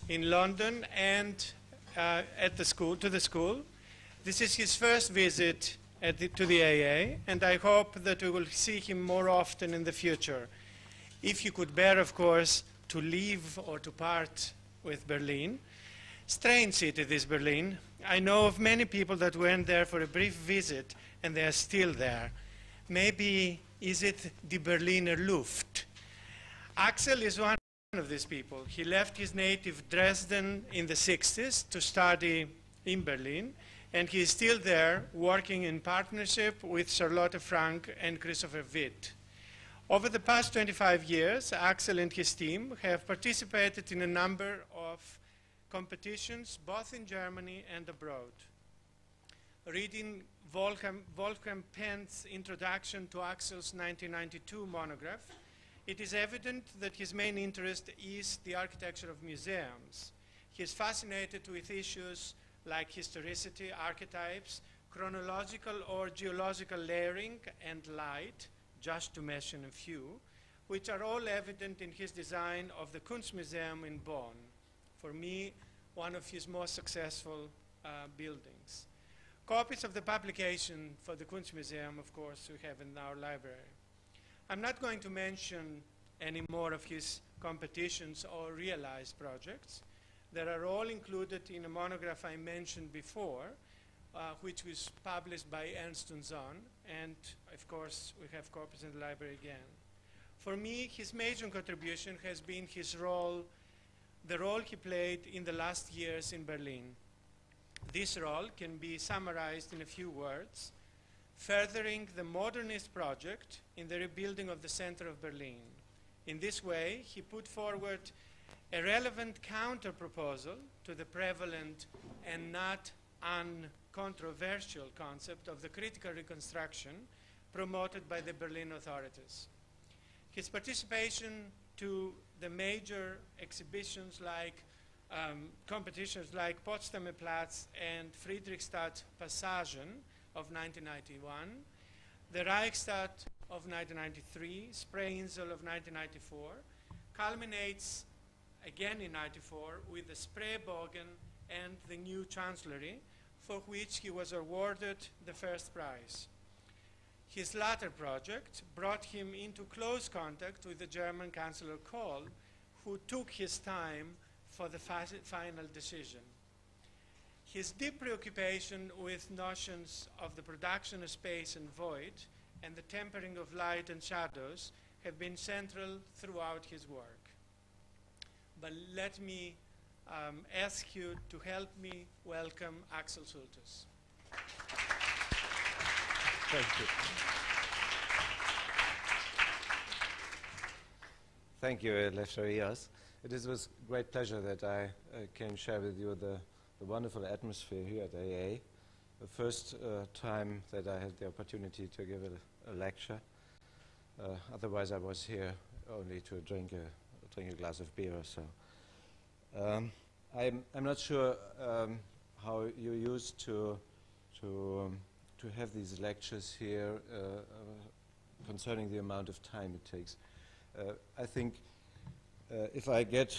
in London and to the school. This is his first visit to the AA, and I hope that we will see him more often in the future. If you could bear, of course, to leave or to part with Berlin. Strange city, this Berlin. I know of many people that went there for a brief visit, and they are still there. Maybe is it the Berliner Luft? Axel is one of these people. He left his native Dresden in the 60s to study in Berlin, and he is still there working in partnership with Charlotte Frank and Christopher Witt. Over the past 25 years, Axel and his team have participated in a number of competitions, both in Germany and abroad. Reading Wolfgang Penn's introduction to Axel's 1992 monograph, it is evident that his main interest is the architecture of museums. He is fascinated with issues like historicity, archetypes, chronological or geological layering, and light, just to mention a few, which are all evident in his design of the Kunstmuseum in Bonn. For me, one of his most successful buildings. Copies of the publication for the Kunstmuseum, of course, we have in our library. I'm not going to mention any more of his competitions or realized projects. They are all included in a monograph I mentioned before, which was published by Ernst & Sohn, and of course we have copies in the library again. For me, his major contribution has been the role he played in the last years in Berlin. This role can be summarized in a few words: furthering the modernist project in the rebuilding of the center of Berlin. In this way, he put forward a relevant counter-proposal to the prevalent and not uncontroversial concept of the critical reconstruction promoted by the Berlin authorities. His participation to the major exhibitions like competitions like Potsdamer Platz and Friedrichstadt Passagen of 1991, the Reichstag of 1993, Spreeinsel of 1994, culminates again in 1994 with the Spreebogen and the new Chancellery, for which he was awarded the first prize. His latter project brought him into close contact with the German Chancellor Kohl, who took his time for the final decision. His deep preoccupation with notions of the production of space and void and the tempering of light and shadows have been central throughout his work. But let me ask you to help me welcome Axel Schultes. Thank you. Thank you, Lefterias. It is with great pleasure that I can share with you the wonderful atmosphere here at AA. The first time that I had the opportunity to give a lecture. Otherwise, I was here only to drink a glass of beer or so. I'm not sure how you used to have these lectures here concerning the amount of time it takes. I think if I get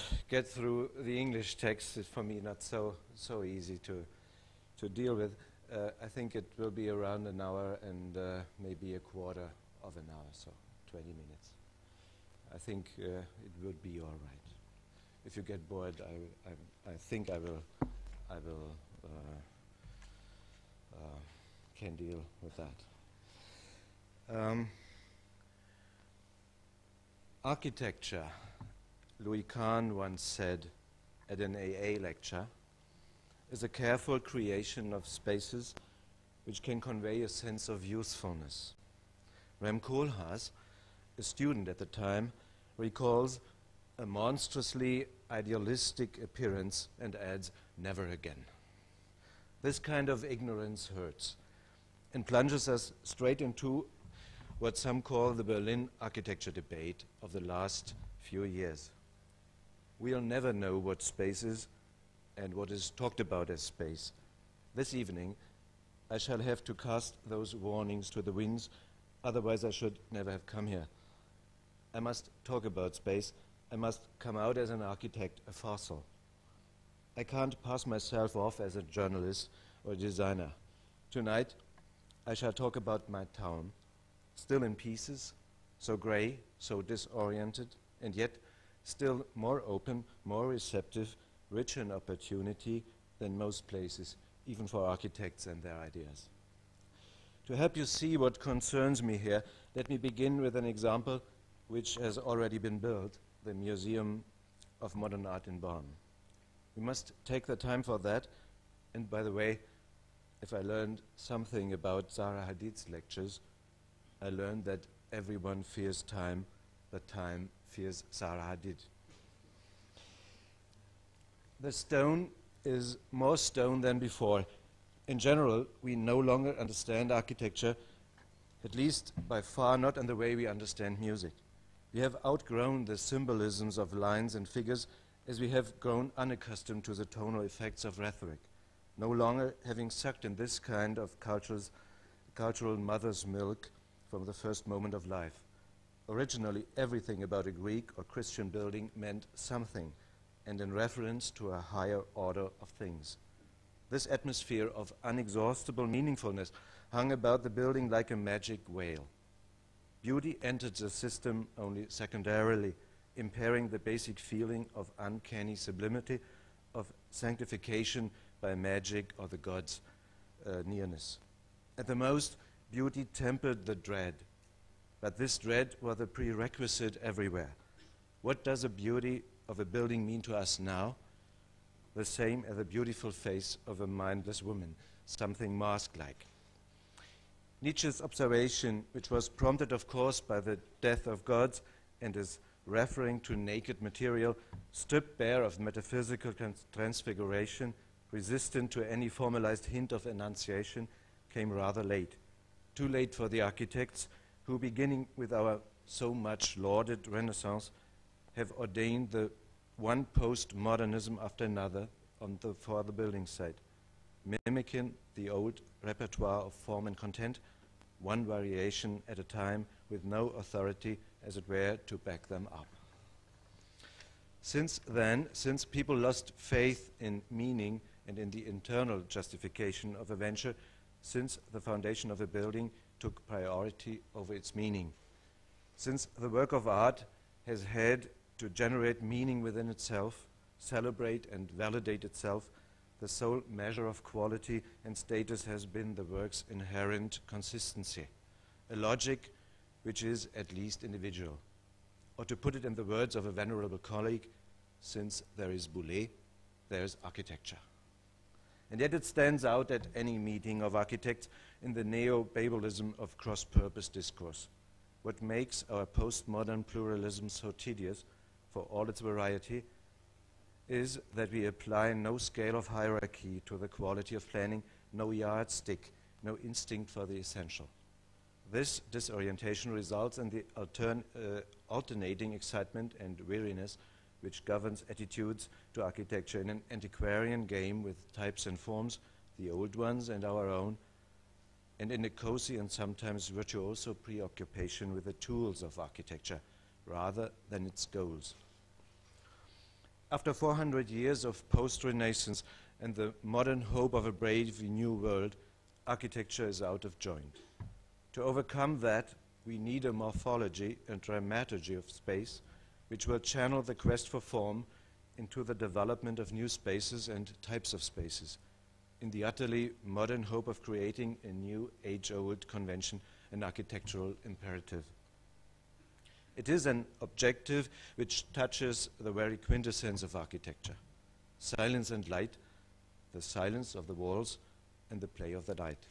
through the English text, it's for me not so easy to deal with. I think it will be around an hour and maybe a quarter of an hour, so 20 minutes. I think it would be all right. If you get bored, I think I will can deal with that. Architecture, Louis Kahn once said at an AA lecture, is a careful creation of spaces which can convey a sense of usefulness. Rem Koolhaas, a student at the time, recalls a monstrously idealistic appearance and adds, "never again." This kind of ignorance hurts and plunges us straight into what some call the Berlin architecture debate of the last few years. We'll never know what space is and what is talked about as space. This evening, I shall have to cast those warnings to the winds, otherwise I should never have come here. I must talk about space. I must come out as an architect, a fossil. I can't pass myself off as a journalist or designer. Tonight, I shall talk about my town, still in pieces, so grey, so disoriented, and yet still more open, more receptive, rich in opportunity than most places, even for architects and their ideas. To help you see what concerns me here, let me begin with an example which has already been built, the Museum of Modern Art in Bonn. We must take the time for that, and by the way, if I learned something about Zaha Hadid's lectures, I learned that everyone fears time, but time fears Zaha Hadid. The stone is more stone than before. In general, we no longer understand architecture, at least by far not in the way we understand music. We have outgrown the symbolisms of lines and figures as we have grown unaccustomed to the tonal effects of rhetoric, no longer having sucked in this kind of cultural mother's milk from the first moment of life. Originally, everything about a Greek or Christian building meant something, and in reference to a higher order of things. This atmosphere of inexhaustible meaningfulness hung about the building like a magic veil. Beauty entered the system only secondarily, impairing the basic feeling of uncanny sublimity, of sanctification by magic or the gods' nearness. At the most, beauty tempered the dread, but this dread was a prerequisite everywhere. What does the beauty of a building mean to us now? The same as the beautiful face of a mindless woman, something mask-like. Nietzsche's observation, which was prompted, of course, by the death of gods and is referring to naked material, stripped bare of metaphysical transfiguration, resistant to any formalized hint of enunciation, came rather late. Too late for the architects who, beginning with our so much lauded Renaissance, have ordained the one post-modernism after another for the building site, mimicking the old repertoire of form and content, one variation at a time, with no authority, as it were, to back them up. Since then, since people lost faith in meaning and in the internal justification of a venture, since the foundation of a building took priority over its meaning, since the work of art has had to generate meaning within itself, celebrate and validate itself, the sole measure of quality and status has been the work's inherent consistency, a logic which is at least individual. Or to put it in the words of a venerable colleague, since there is Boulez, there is architecture. And yet it stands out at any meeting of architects in the neo-Babalism of cross-purpose discourse. What makes our postmodern pluralism so tedious, for all its variety, is that we apply no scale of hierarchy to the quality of planning, no yardstick, no instinct for the essential. This disorientation results in the alternating excitement and weariness which governs attitudes to architecture in an antiquarian game with types and forms, the old ones and our own, and in a cozy and sometimes virtuoso preoccupation with the tools of architecture rather than its goals. After 400 years of post-Renaissance and the modern hope of a brave new world, architecture is out of joint. To overcome that, we need a morphology and dramaturgy of space which will channel the quest for form into the development of new spaces and types of spaces, in the utterly modern hope of creating a new age-old convention, an architectural imperative. It is an objective which touches the very quintessence of architecture. Silence and light, the silence of the walls and the play of the light.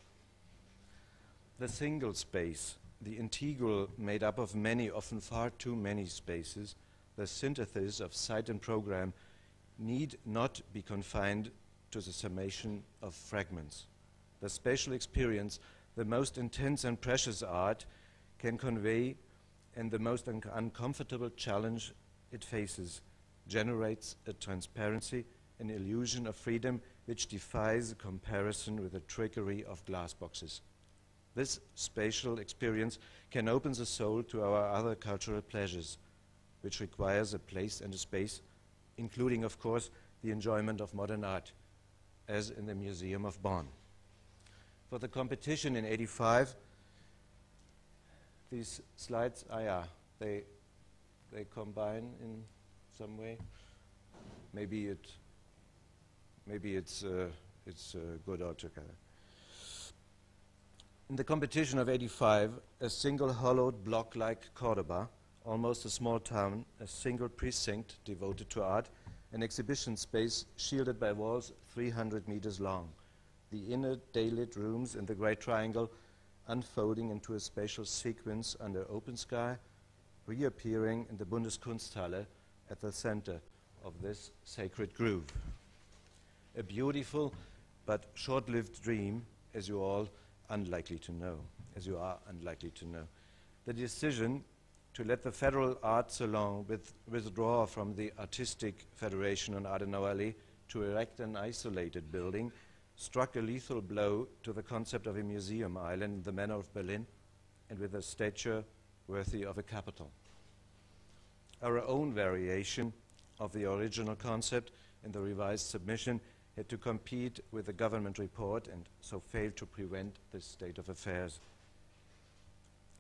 The single space, the integral made up of many, often far too many spaces, the synthesis of site and program, need not be confined to the summation of fragments. The spatial experience, the most intense and precious art, can convey, and the most uncomfortable challenge it faces, generates a transparency, an illusion of freedom which defies comparison with the trickery of glass boxes. This spatial experience can open the soul to our other cultural pleasures, which requires a place and a space, including, of course, the enjoyment of modern art, as in the Museum of Bonn. For the competition in '85, these slides, they combine in some way. Maybe it's good altogether. In the competition of '85, a single hollowed block like Cordoba, almost a small town, a single precinct devoted to art, an exhibition space shielded by walls 300 meters long, the inner daylit rooms in the Great Triangle unfolding into a spatial sequence under open sky, reappearing in the Bundeskunsthalle at the center of this sacred groove. A beautiful but short-lived dream, as you are unlikely to know. The decision to let the Federal Art Salon withdraw from the Artistic Federation on Adenauer Allee to erect an isolated building struck a lethal blow to the concept of a museum island in the manner of Berlin and with a stature worthy of a capital. Our own variation of the original concept in the revised submission had to compete with the government report and so failed to prevent this state of affairs.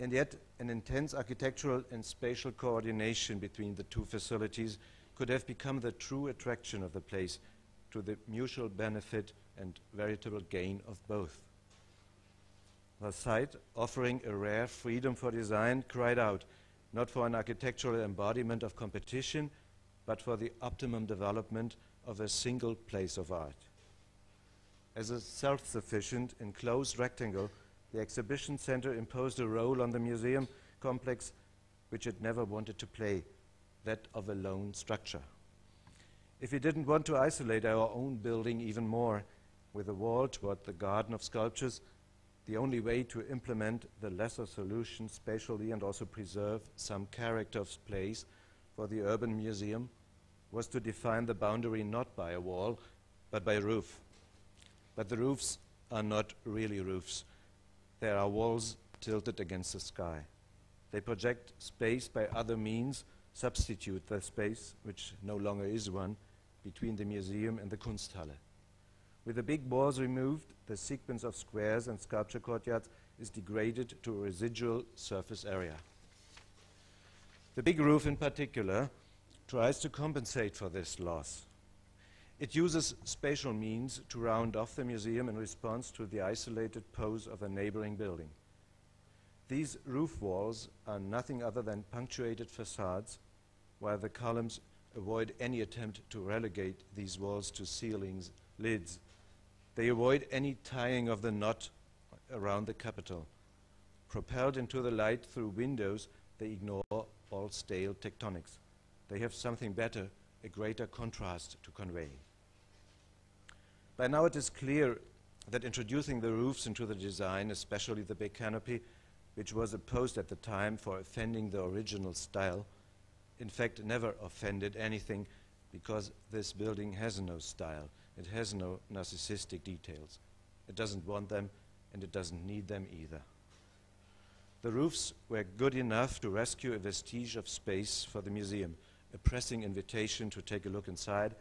And yet, an intense architectural and spatial coordination between the two facilities could have become the true attraction of the place, to the mutual benefit and veritable gain of both. The site, offering a rare freedom for design, cried out not for an architectural embodiment of competition, but for the optimum development of a single place of art. As a self-sufficient enclosed rectangle, the exhibition center imposed a role on the museum complex which it never wanted to play, that of a lone structure. If we didn't want to isolate our own building even more, with a wall toward the garden of sculptures, the only way to implement the lesser solution spatially and also preserve some character of place for the urban museum was to define the boundary not by a wall, but by a roof. But the roofs are not really roofs. They are walls tilted against the sky. They project space by other means, substitute the space, which no longer is one, between the museum and the Kunsthalle. With the big walls removed, the sequence of squares and sculpture courtyards is degraded to a residual surface area. The big roof in particular tries to compensate for this loss. It uses spatial means to round off the museum in response to the isolated pose of a neighboring building. These roof walls are nothing other than punctuated facades, while the columns avoid any attempt to relegate these walls to ceilings, lids. They avoid any tying of the knot around the Capitol. Propelled into the light through windows, they ignore all stale tectonics. They have something better, a greater contrast to convey. By now it is clear that introducing the roofs into the design, especially the big canopy, which was opposed at the time for offending the original style, in fact never offended anything, because this building has no style. It has no narcissistic details. It doesn't want them, and it doesn't need them either. The roofs were good enough to rescue a vestige of space for the museum, a pressing invitation to take a look inside,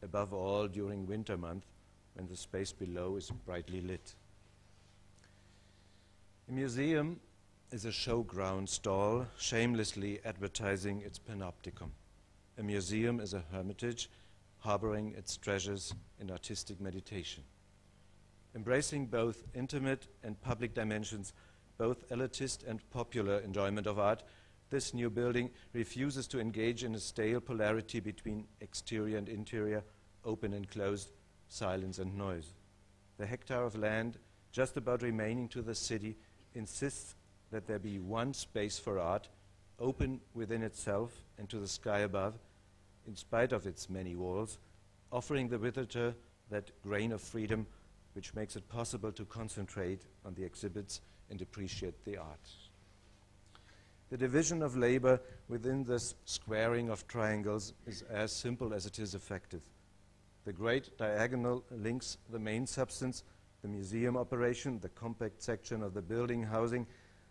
above all during winter month, when the space below is brightly lit. A museum is a showground stall, shamelessly advertising its panopticon. A museum is a hermitage, harboring its treasures in artistic meditation. Embracing both intimate and public dimensions, both elitist and popular enjoyment of art, this new building refuses to engage in a stale polarity between exterior and interior, open and closed, silence and noise. The hectare of land just about remaining to the city insists that there be one space for art, open within itself and to the sky above, in spite of its many walls, offering the visitor that grain of freedom which makes it possible to concentrate on the exhibits and appreciate the art. The division of labor within this squaring of triangles is as simple as it is effective. The great diagonal links the main substance, the museum operation, the compact section of the building housing,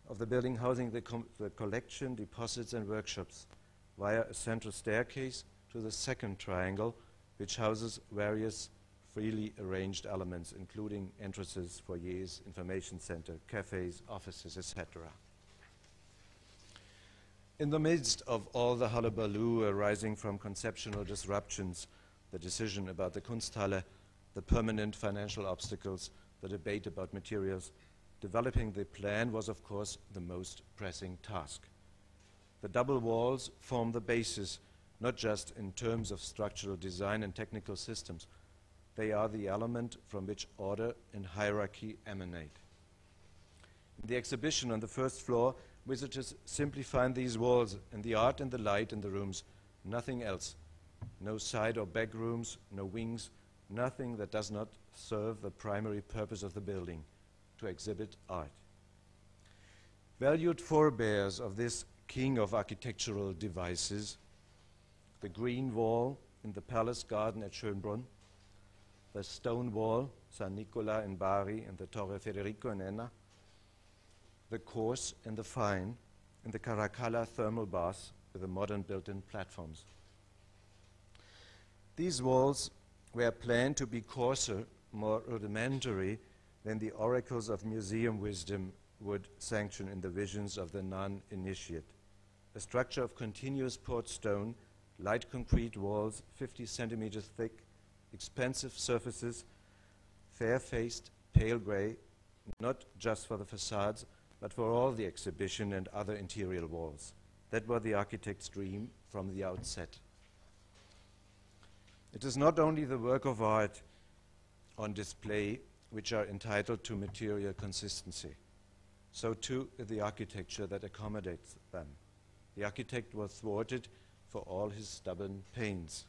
the collection, deposits and workshops, via a central staircase to the second triangle, which houses various freely arranged elements, including entrances, foyers, information center, cafes, offices, etc. In the midst of all the hullabaloo arising from conceptual disruptions, the decision about the Kunsthalle, the permanent financial obstacles, the debate about materials, developing the plan was, of course, the most pressing task. The double walls form the basis, not just in terms of structural design and technical systems. They are the element from which order and hierarchy emanate. In the exhibition on the first floor, visitors simply find these walls and the art and the light in the rooms, nothing else. No side or back rooms, no wings, nothing that does not serve the primary purpose of the building, to exhibit art. Valued forebears of this king of architectural devices, the green wall in the palace garden at Schönbrunn, the stone wall, San Nicola in Bari and the Torre Federico in Enna, the coarse and the fine in the Caracalla thermal baths with the modern built-in platforms. These walls were planned to be coarser, more rudimentary than the oracles of museum wisdom would sanction in the visions of the non-initiate. A structure of continuous poured stone, light concrete walls, 50 centimeters thick, expensive surfaces, fair-faced, pale gray, not just for the facades, but for all the exhibition and other interior walls. That was the architect's dream from the outset. It is not only the work of art on display which are entitled to material consistency. So too the architecture that accommodates them. The architect was thwarted for all his stubborn pains.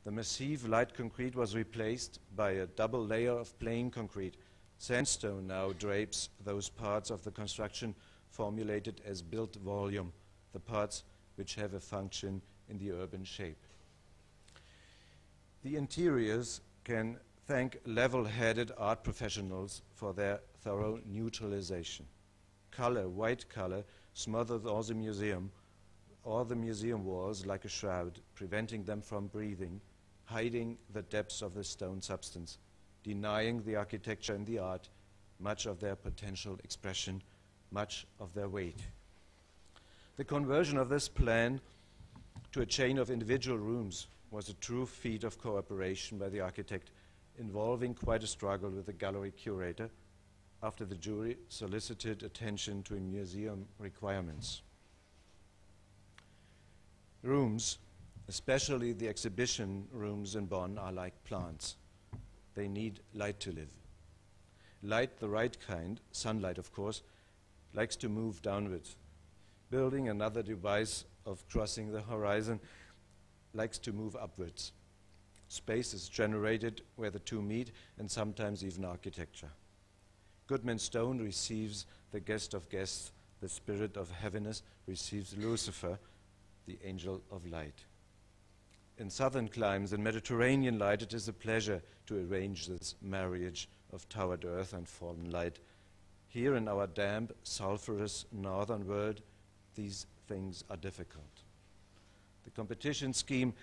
The massive light concrete was replaced by a double layer of plain concrete. Sandstone now drapes those parts of the construction formulated as built volume, the parts which have a function in the urban shape. The interiors can thank level-headed art professionals for their thorough neutralization. Color, white color, smothers all the museum walls like a shroud, preventing them from breathing, hiding the depths of the stone substance, denying the architecture and the art much of their potential expression, much of their weight. The conversion of this plan to a chain of individual rooms was a true feat of cooperation by the architect, involving quite a struggle with the gallery curator after the jury solicited attention to museum requirements. Rooms, especially the exhibition rooms in Bonn, are like plants. They need light to live. Light, the right kind, sunlight of course, likes to move downwards. Building, another device of crossing the horizon, likes to move upwards. Space is generated where the two meet, and sometimes even architecture. Goodman Stone receives the guest of guests, the spirit of heaviness receives Lucifer, the angel of light. In southern climes and Mediterranean light, it is a pleasure to arrange this marriage of towered earth and fallen light. Here in our damp, sulphurous northern world, these things are difficult. The competition scheme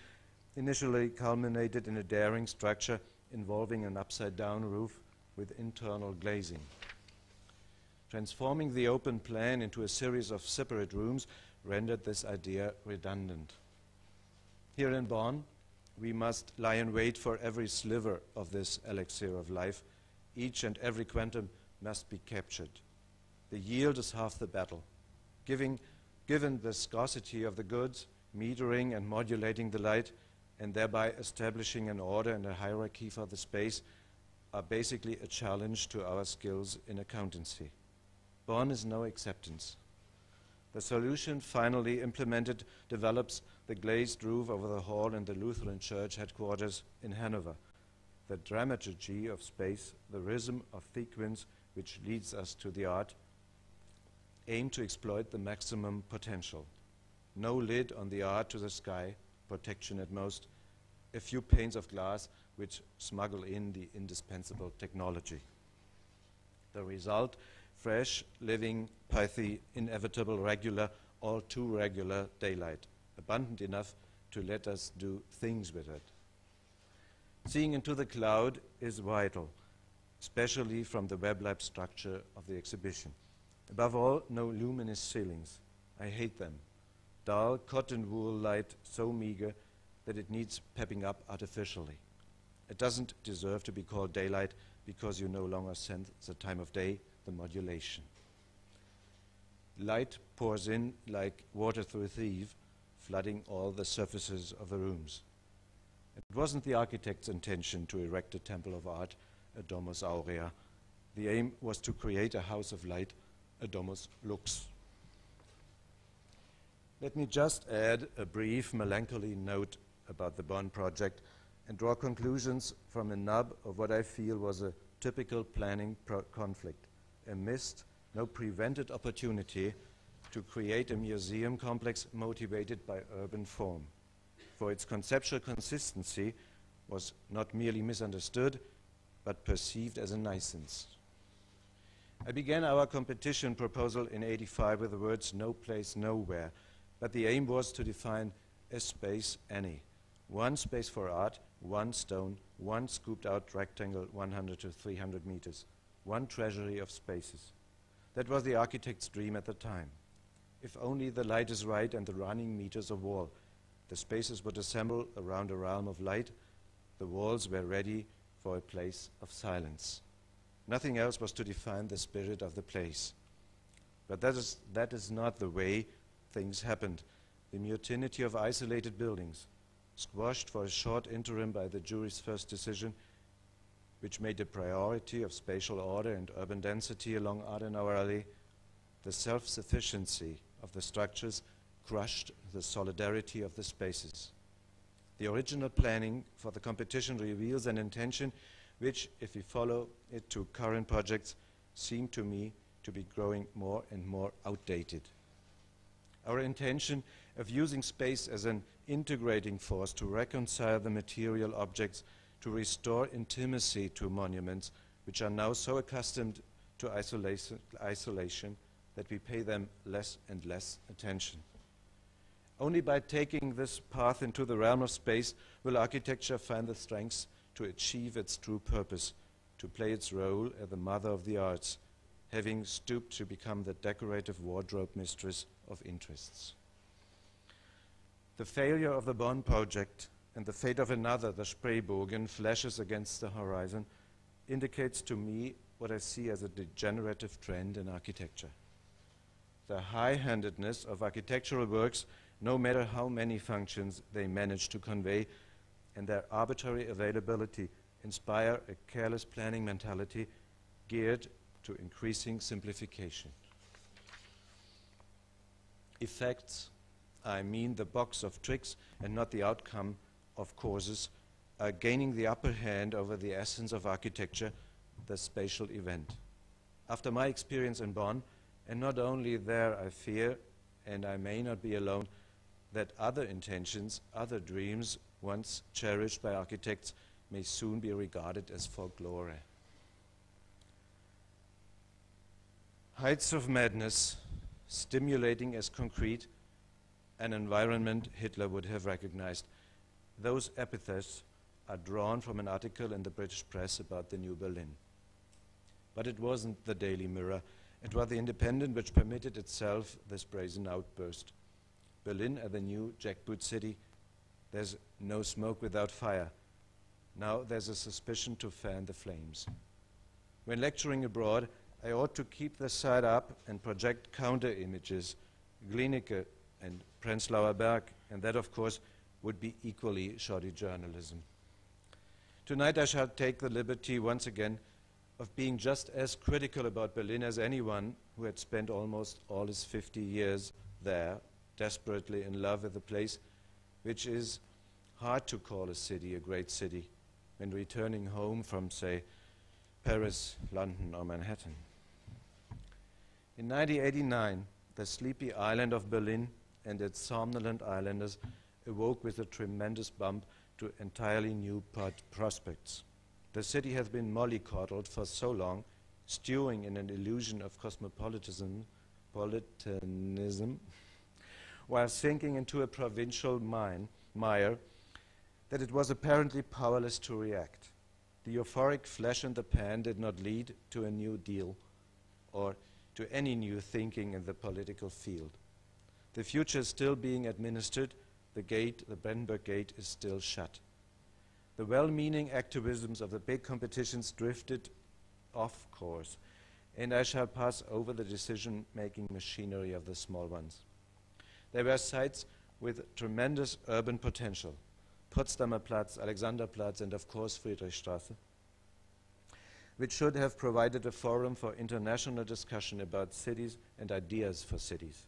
initially culminated in a daring structure involving an upside-down roof with internal glazing. Transforming the open plan into a series of separate rooms rendered this idea redundant. Here in Bonn, we must lie in wait for every sliver of this elixir of life. Each and every quantum must be captured. The yield is half the battle. Given the scarcity of the goods, metering and modulating the light, and thereby establishing an order and a hierarchy for the space, are basically a challenge to our skills in accountancy. Bonn is no exception. The solution finally implemented develops the glazed roof over the hall in the Lutheran Church headquarters in Hanover. The dramaturgy of space, the rhythm of sequence which leads us to the art, aim to exploit the maximum potential. No lid on the art to the sky, protection at most, a few panes of glass which smuggle in the indispensable technology. The result, fresh, living, pithy, inevitable, regular, all too regular daylight, abundant enough to let us do things with it. Seeing into the cloud is vital, especially from the web-lab structure of the exhibition. Above all, no luminous ceilings. I hate them. Dull cotton wool light so meager that it needs pepping up artificially. It doesn't deserve to be called daylight because you no longer sense the time of day, the modulation. Light pours in like water through a sieve, flooding all the surfaces of the rooms. It wasn't the architect's intention to erect a temple of art, a domus aurea. The aim was to create a house of light, a domus lux. Let me just add a brief melancholy note about the Bonn project and draw conclusions from a nub of what I feel was a typical planning conflict, a missed, no prevented opportunity to create a museum complex motivated by urban form. For its conceptual consistency was not merely misunderstood, but perceived as a nuisance. I began our competition proposal in '85 with the words "no place, nowhere," but the aim was to define a space any. One space for art, one stone, one scooped out rectangle 100 to 300 meters, one treasury of spaces. That was the architect's dream at the time. If only the light is right and the running meters of wall, the spaces would assemble around a realm of light, the walls were ready for a place of silence. Nothing else was to define the spirit of the place. But that is not the way things happened. The mutinity of isolated buildings, squashed for a short interim by the jury's first decision, which made a priority of spatial order and urban density along Adenauer Allee, the self-sufficiency of the structures crushed the solidarity of the spaces. The original planning for the competition reveals an intention which, if we follow it to current projects, seem to me to be growing more and more outdated. Our intention of using space as an integrating force to reconcile the material objects, to restore intimacy to monuments which are now so accustomed to isolation that we pay them less and less attention. Only by taking this path into the realm of space will architecture find the strength to achieve its true purpose, to play its role as the mother of the arts, having stooped to become the decorative wardrobe mistress of interests. The failure of the Bonn project and the fate of another, the Spreebogen, flashes against the horizon, indicates to me what I see as a degenerative trend in architecture. The high-handedness of architectural works, no matter how many functions they manage to convey, and their arbitrary availability inspire a careless planning mentality geared to increasing simplification. Effects, I mean the box of tricks and not the outcome of causes, are gaining the upper hand over the essence of architecture, the spatial event. After my experience in Bonn, and not only there, I fear, and I may not be alone, that other intentions, other dreams, once cherished by architects, may soon be regarded as folklore. Heights of madness, stimulating as concrete, an environment Hitler would have recognized. Those epithets are drawn from an article in the British press about the New Berlin. But it wasn't the Daily Mirror. It was the Independent which permitted itself this brazen outburst. Berlin as the new jackboot city. There's no smoke without fire. Now there's a suspicion to fan the flames. When lecturing abroad, I ought to keep the side up and project counter-images, Glienicke and Prenzlauer Berg, and that, of course, would be equally shoddy journalism. Tonight I shall take the liberty once again of being just as critical about Berlin as anyone who had spent almost all his 50 years there, desperately in love with the place, which is hard to call a city a great city when returning home from, say, Paris, London, or Manhattan. In 1989, the sleepy island of Berlin and its somnolent islanders awoke with a tremendous bump to entirely new prospects. The city has been mollycoddled for so long, stewing in an illusion of cosmopolitanism, while sinking into a provincial mine mire that it was apparently powerless to react. The euphoric flash in the pan did not lead to a New Deal or to any new thinking in the political field. The future is still being administered. The gate, the Brandenburg Gate, is still shut. The well-meaning activisms of the big competitions drifted off course, and I shall pass over the decision-making machinery of the small ones. There were sites with tremendous urban potential: Potsdamer Platz, Alexanderplatz, and of course Friedrichstraße, which should have provided a forum for international discussion about cities and ideas for cities.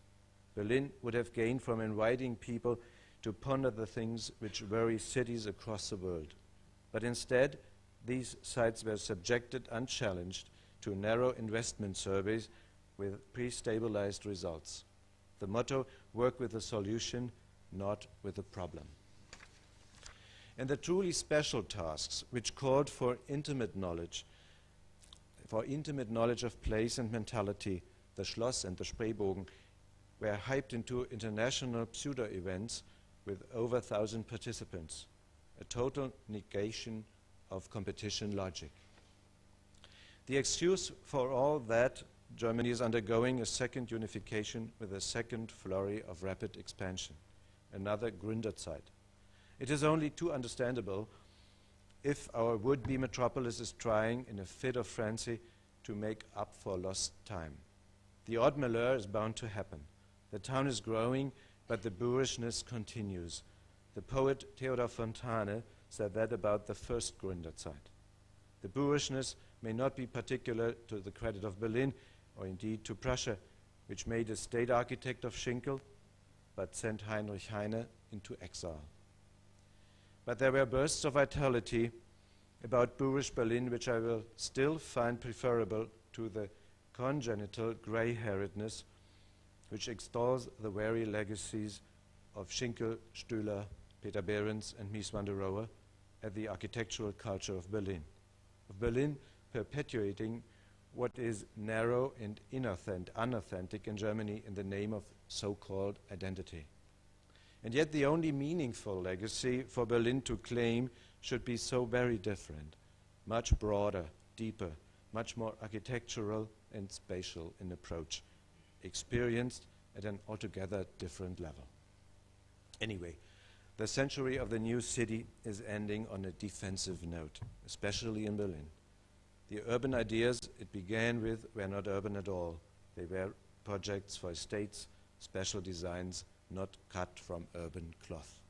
Berlin would have gained from inviting people to ponder the things which worry cities across the world. But instead, these sites were subjected unchallenged to narrow investment surveys with pre-stabilized results. The motto: work with the solution, not with the problem. And the truly special tasks, which called for intimate knowledge of place and mentality, the Schloss and the Spreebogen, were hyped into international pseudo-events with over 1,000 participants, a total negation of competition logic. The excuse for all that: Germany is undergoing a second unification with a second flurry of rapid expansion, another Gründerzeit. It is only too understandable if our would-be metropolis is trying, in a fit of frenzy, to make up for lost time. The odd malheur is bound to happen. The town is growing, but the boorishness continues. The poet Theodor Fontane said that about the first Gründerzeit. The boorishness may not be particular to the credit of Berlin, or indeed to Prussia, which made a state architect of Schinkel, but sent Heinrich Heine into exile. But there were bursts of vitality about boorish Berlin which I will still find preferable to the congenital grey-hairedness which extols the weary legacies of Schinkel, Stühler, Peter Behrens, and Mies van der Rohe at the architectural culture of Berlin perpetuating what is narrow and unauthentic in Germany in the name of so-called identity. And yet the only meaningful legacy for Berlin to claim should be so very different, much broader, deeper, much more architectural and spatial in approach, experienced at an altogether different level. Anyway, the century of the new city is ending on a defensive note, especially in Berlin. The urban ideas it began with were not urban at all. They were projects for estates, special designs, not cut from urban cloth.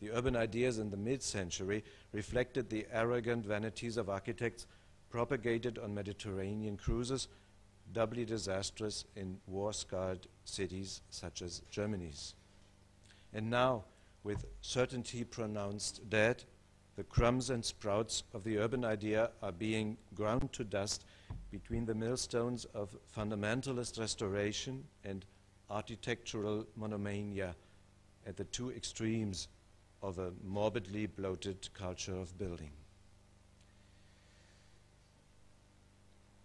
The urban ideas in the mid-century reflected the arrogant vanities of architects propagated on Mediterranean cruises, doubly disastrous in war-scarred cities such as Germany's. And now, with certainty pronounced dead, the crumbs and sprouts of the urban idea are being ground to dust between the millstones of fundamentalist restoration and architectural monomania at the two extremes of a morbidly bloated culture of building.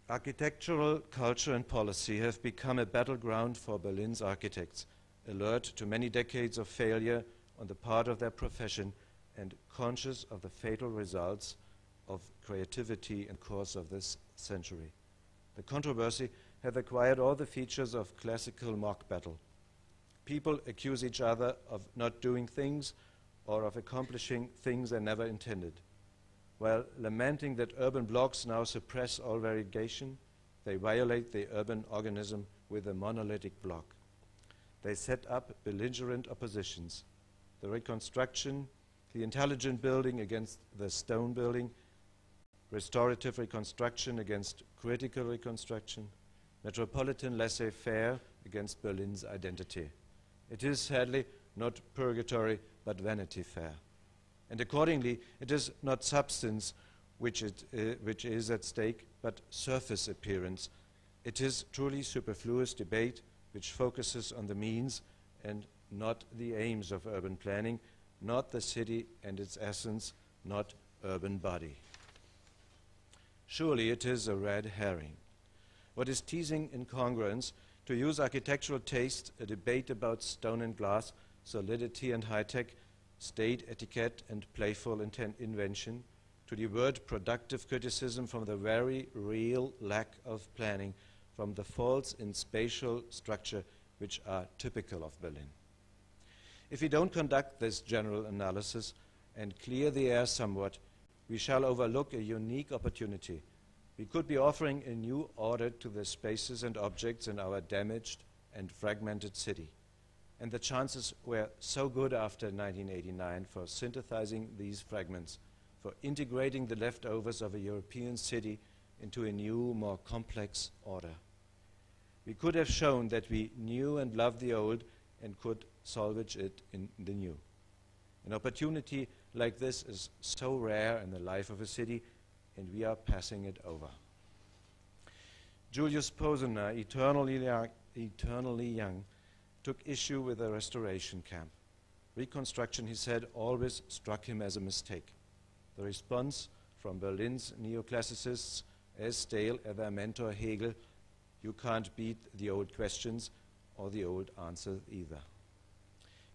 Architectural culture and policy have become a battleground for Berlin's architects, alert to many decades of failure on the part of their profession and conscious of the fatal results of creativity in the course of this century. The controversy has acquired all the features of classical mock battle. People accuse each other of not doing things or of accomplishing things they never intended. While lamenting that urban blocks now suppress all variegation, they violate the urban organism with a monolithic block. They set up belligerent oppositions. The reconstruction, the intelligent building against the stone building, restorative reconstruction against critical reconstruction, metropolitan laissez-faire against Berlin's identity. It is sadly not purgatory, but Vanity Fair. And accordingly, it is not substance which is at stake, but surface appearance. It is truly superfluous debate which focuses on the means and not the aims of urban planning, not the city and its essence, not urban body. Surely it is a red herring. What is teasing incongruence, to use architectural taste, a debate about stone and glass, solidity and high-tech, state etiquette and playful invention, to the word productive criticism from the very real lack of planning, from the faults in spatial structure which are typical of Berlin. If we don't conduct this general analysis and clear the air somewhat, we shall overlook a unique opportunity. We could be offering a new order to the spaces and objects in our damaged and fragmented city. And the chances were so good after 1989 for synthesizing these fragments, for integrating the leftovers of a European city into a new, more complex order. We could have shown that we knew and loved the old and could salvage it in the new. An opportunity like this is so rare in the life of a city, and we are passing it over. Julius Posener, eternally young, took issue with the restoration camp. Reconstruction, he said, always struck him as a mistake. The response from Berlin's neoclassicists, as stale as their mentor Hegel, you can't beat the old questions or the old answers either.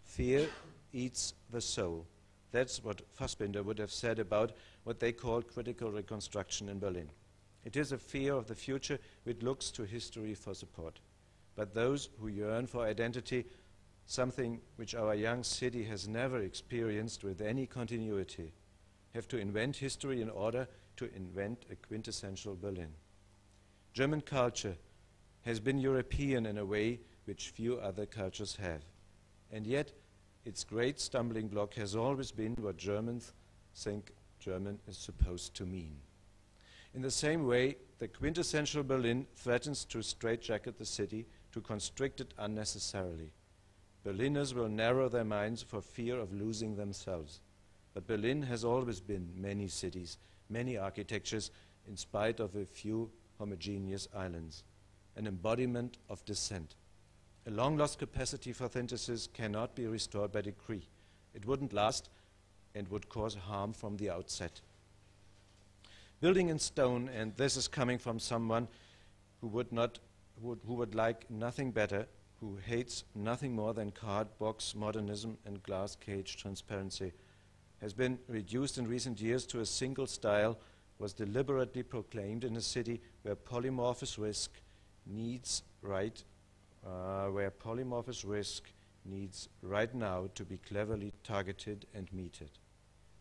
Fear eats the soul. That's what Fassbinder would have said about what they called critical reconstruction in Berlin. It is a fear of the future which looks to history for support. But those who yearn for identity, something which our young city has never experienced with any continuity, have to invent history in order to invent a quintessential Berlin. German culture has been European in a way which few other cultures have. And yet, its great stumbling block has always been what Germans think German is supposed to mean. In the same way, the quintessential Berlin threatens to straitjacket the city, to constrict it unnecessarily. Berliners will narrow their minds for fear of losing themselves. But Berlin has always been many cities, many architectures, in spite of a few homogeneous islands, an embodiment of dissent. A long-lost capacity for synthesis cannot be restored by decree. It wouldn't last and would cause harm from the outset. Building in stone, and this is coming from someone who would like nothing better, who hates nothing more than card box modernism and glass cage transparency, has been reduced in recent years to a single style, was deliberately proclaimed in a city where polymorphous risk needs right now to be cleverly targeted and meted.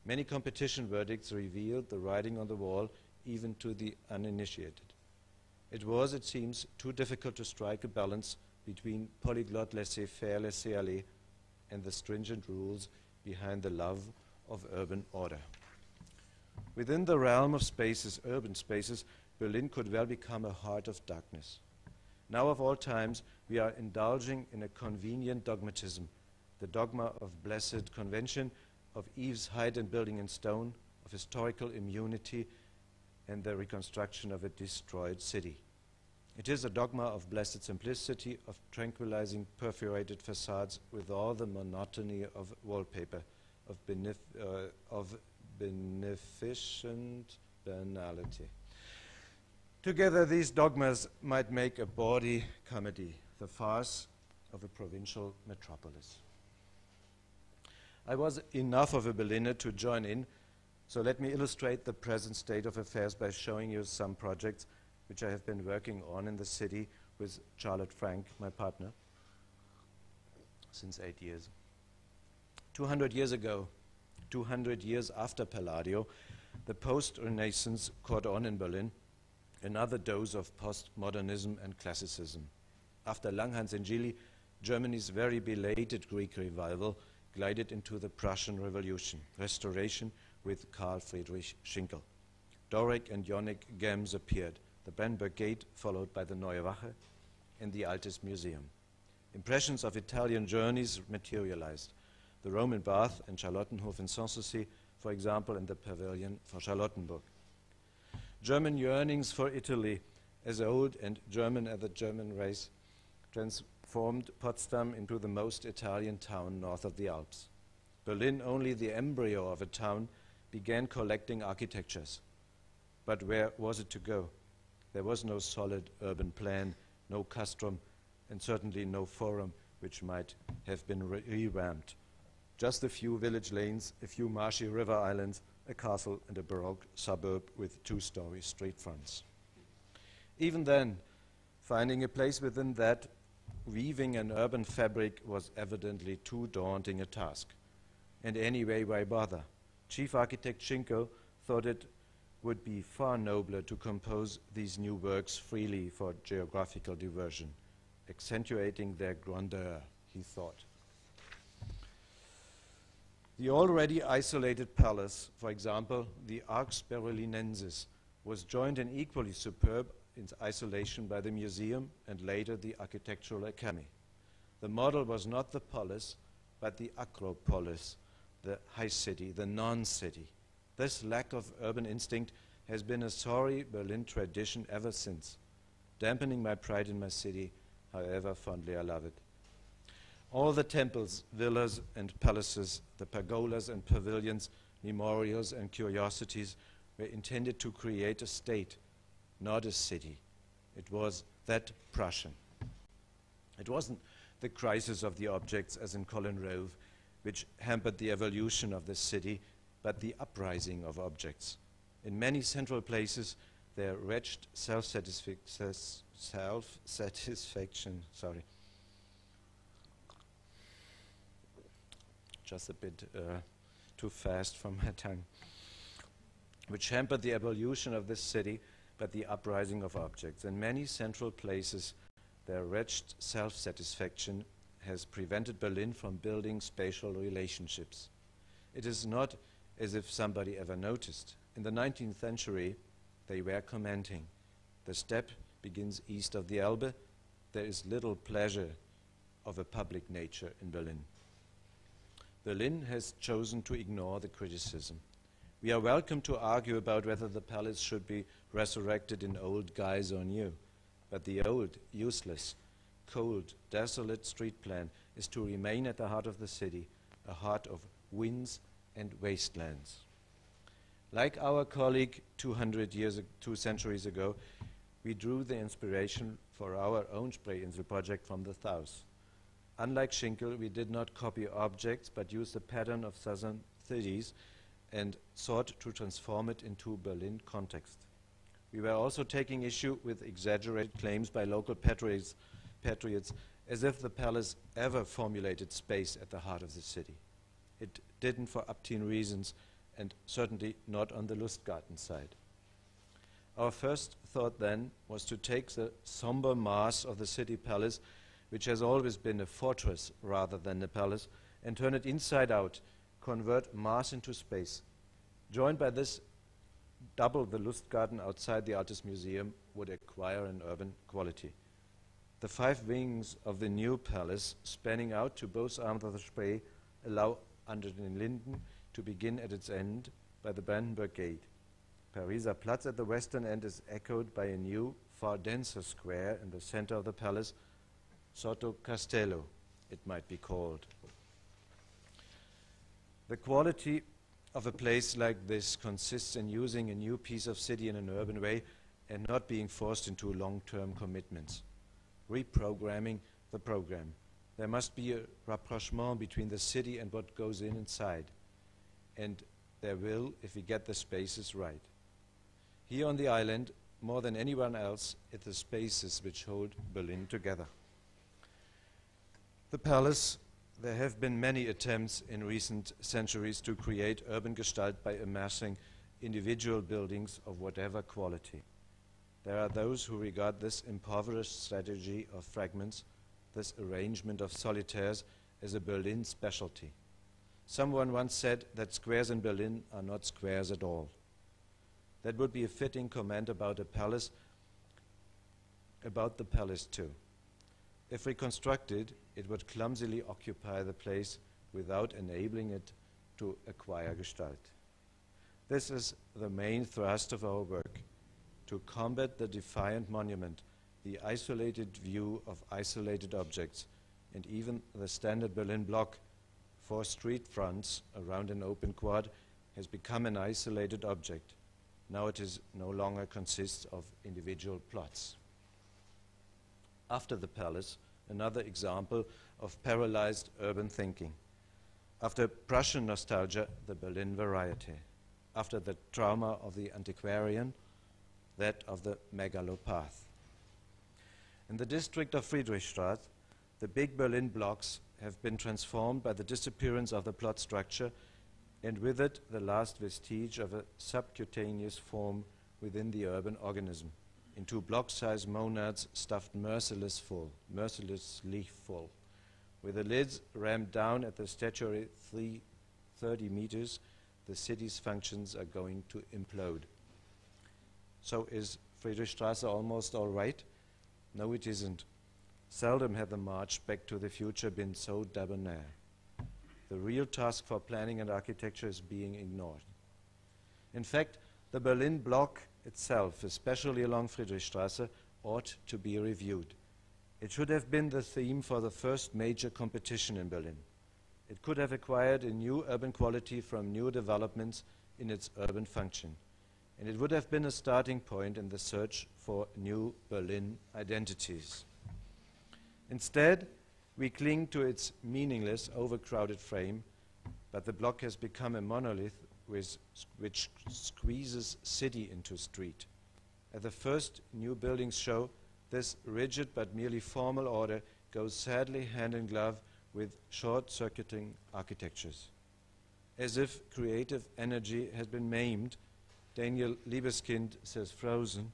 Many competition verdicts revealed the writing on the wall, even to the uninitiated. It was, it seems, too difficult to strike a balance between polyglot laissez-faire, laissez-aller, and the stringent rules behind the love of urban order. Within the realm of spaces, urban spaces, Berlin could well become a heart of darkness. Now of all times, we are indulging in a convenient dogmatism, the dogma of blessed convention, of eaves height and building in stone, of historical immunity, and the reconstruction of a destroyed city. It is a dogma of blessed simplicity, of tranquilizing perforated facades with all the monotony of wallpaper, of beneficent banality. Together, these dogmas might make a bawdy comedy, the farce of a provincial metropolis. I was enough of a Berliner to join in, so let me illustrate the present state of affairs by showing you some projects which I have been working on in the city with Charlotte Frank, my partner, since 8 years. 200 years ago, 200 years after Palladio, the post-Renaissance caught on in Berlin, another dose of postmodernism and classicism. After Langhans and Gili, Germany's very belated Greek revival glided into the Prussian Revolution, Restoration with Karl Friedrich Schinkel. Doric and Ionic gems appeared, the Brandenburg Gate followed by the Neue Wache and the Altes Museum. Impressions of Italian journeys materialized, the Roman Bath and Charlottenhof in Sanssouci, for example, and the Pavilion for Charlottenburg. German yearnings for Italy, as old and German as the German race, transformed Potsdam into the most Italian town north of the Alps. Berlin, only the embryo of a town, began collecting architectures. But where was it to go? There was no solid urban plan, no castrum, and certainly no forum which might have been revamped. just a few village lanes, a few marshy river islands, a castle and a Baroque suburb with two-story street fronts. Even then, finding a place within that, weaving an urban fabric was evidently too daunting a task. And anyway, why bother? Chief architect Schinkel thought it would be far nobler to compose these new works freely for geographical diversion, accentuating their grandeur, he thought. The already isolated palace, for example, the Arx Berlinensis, was joined in equally superb isolation by the museum and later the Architectural Academy. The model was not the polis, but the acropolis, the high city, the non-city. This lack of urban instinct has been a sorry Berlin tradition ever since, dampening my pride in my city, however fondly I love it. All the temples, villas and palaces, the pergolas and pavilions, memorials and curiosities were intended to create a state, not a city. It was that Prussian. It wasn't the crisis of the objects, as in Colin Rove, which hampered the evolution of the city, but the uprising of objects. In many central places, their wretched self-satisfaction, just a bit too fast from my tongue, which hampered the evolution of this city, but the uprising of objects. In many central places, their wretched self-satisfaction has prevented Berlin from building spatial relationships. It is not as if somebody ever noticed. In the 19th century, they were commenting. The steppe begins east of the Elbe. There is little pleasure of a public nature in Berlin. Berlin has chosen to ignore the criticism. We are welcome to argue about whether the palace should be resurrected in old guise or new, but the old, useless, cold, desolate street plan is to remain at the heart of the city, a heart of winds and wastelands. Like our colleague 2 centuries ago, we drew the inspiration for our own Spreeinsel project from the south. Unlike Schinkel, we did not copy objects, but used the pattern of southern cities and sought to transform it into Berlin context. We were also taking issue with exaggerated claims by local patriots as if the palace ever formulated space at the heart of the city. It didn't for obtuse reasons, and certainly not on the Lustgarten side. Our first thought then was to take the somber mass of the city palace, which has always been a fortress rather than a palace, and turn it inside out, convert mass into space. Joined by this, double the Lustgarten outside the Altes Museum would acquire an urban quality. The 5 wings of the new palace, spanning out to both arms of the Spree, allow under den Linden to begin at its end by the Brandenburg Gate. Pariser Platz at the western end is echoed by a new, far denser square in the center of the palace, Sotto Castello, it might be called. The quality of a place like this consists in using a new piece of city in an urban way and not being forced into long-term commitments. Reprogramming the program. There must be a rapprochement between the city and what goes in inside. And there will, if we get the spaces right. Here on the island, more than anyone else, it's the spaces which hold Berlin together. The palace, there have been many attempts in recent centuries to create urban gestalt by amassing individual buildings of whatever quality. There are those who regard this impoverished strategy of fragments, this arrangement of solitaires, as a Berlin specialty. Someone once said that squares in Berlin are not squares at all. That would be a fitting comment about a palace, about the palace too. If reconstructed, it would clumsily occupy the place without enabling it to acquire gestalt. This is the main thrust of our work, to combat the defiant monument, the isolated view of isolated objects, and even the standard Berlin block, 4 street fronts around an open quad, has become an isolated object. Now it is no longer consists of individual plots. After the palace, another example of paralyzed urban thinking. After Prussian nostalgia, the Berlin variety. After the trauma of the antiquarian, that of the megalopath. In the district of Friedrichstraße, the big Berlin blocks have been transformed by the disappearance of the plot structure, and with it the last vestige of a subcutaneous form within the urban organism, into block-sized monads stuffed mercilessly full. With the lids rammed down at the statuary 30 meters, the city's functions are going to implode. So is Friedrichstraße almost all right? No, it isn't. Seldom had the march back to the future been so debonair. The real task for planning and architecture is being ignored. In fact, the Berlin block itself, especially along Friedrichstraße, ought to be reviewed. It should have been the theme for the first major competition in Berlin. It could have acquired a new urban quality from new developments in its urban function. And it would have been a starting point in the search for new Berlin identities. Instead, we cling to its meaningless, overcrowded frame, but the block has become a monolith which squeezes city into street. At the first new buildings show, this rigid but merely formal order goes sadly hand in glove with short-circuiting architectures. As if creative energy has been maimed, Daniel Liebeskind says frozen,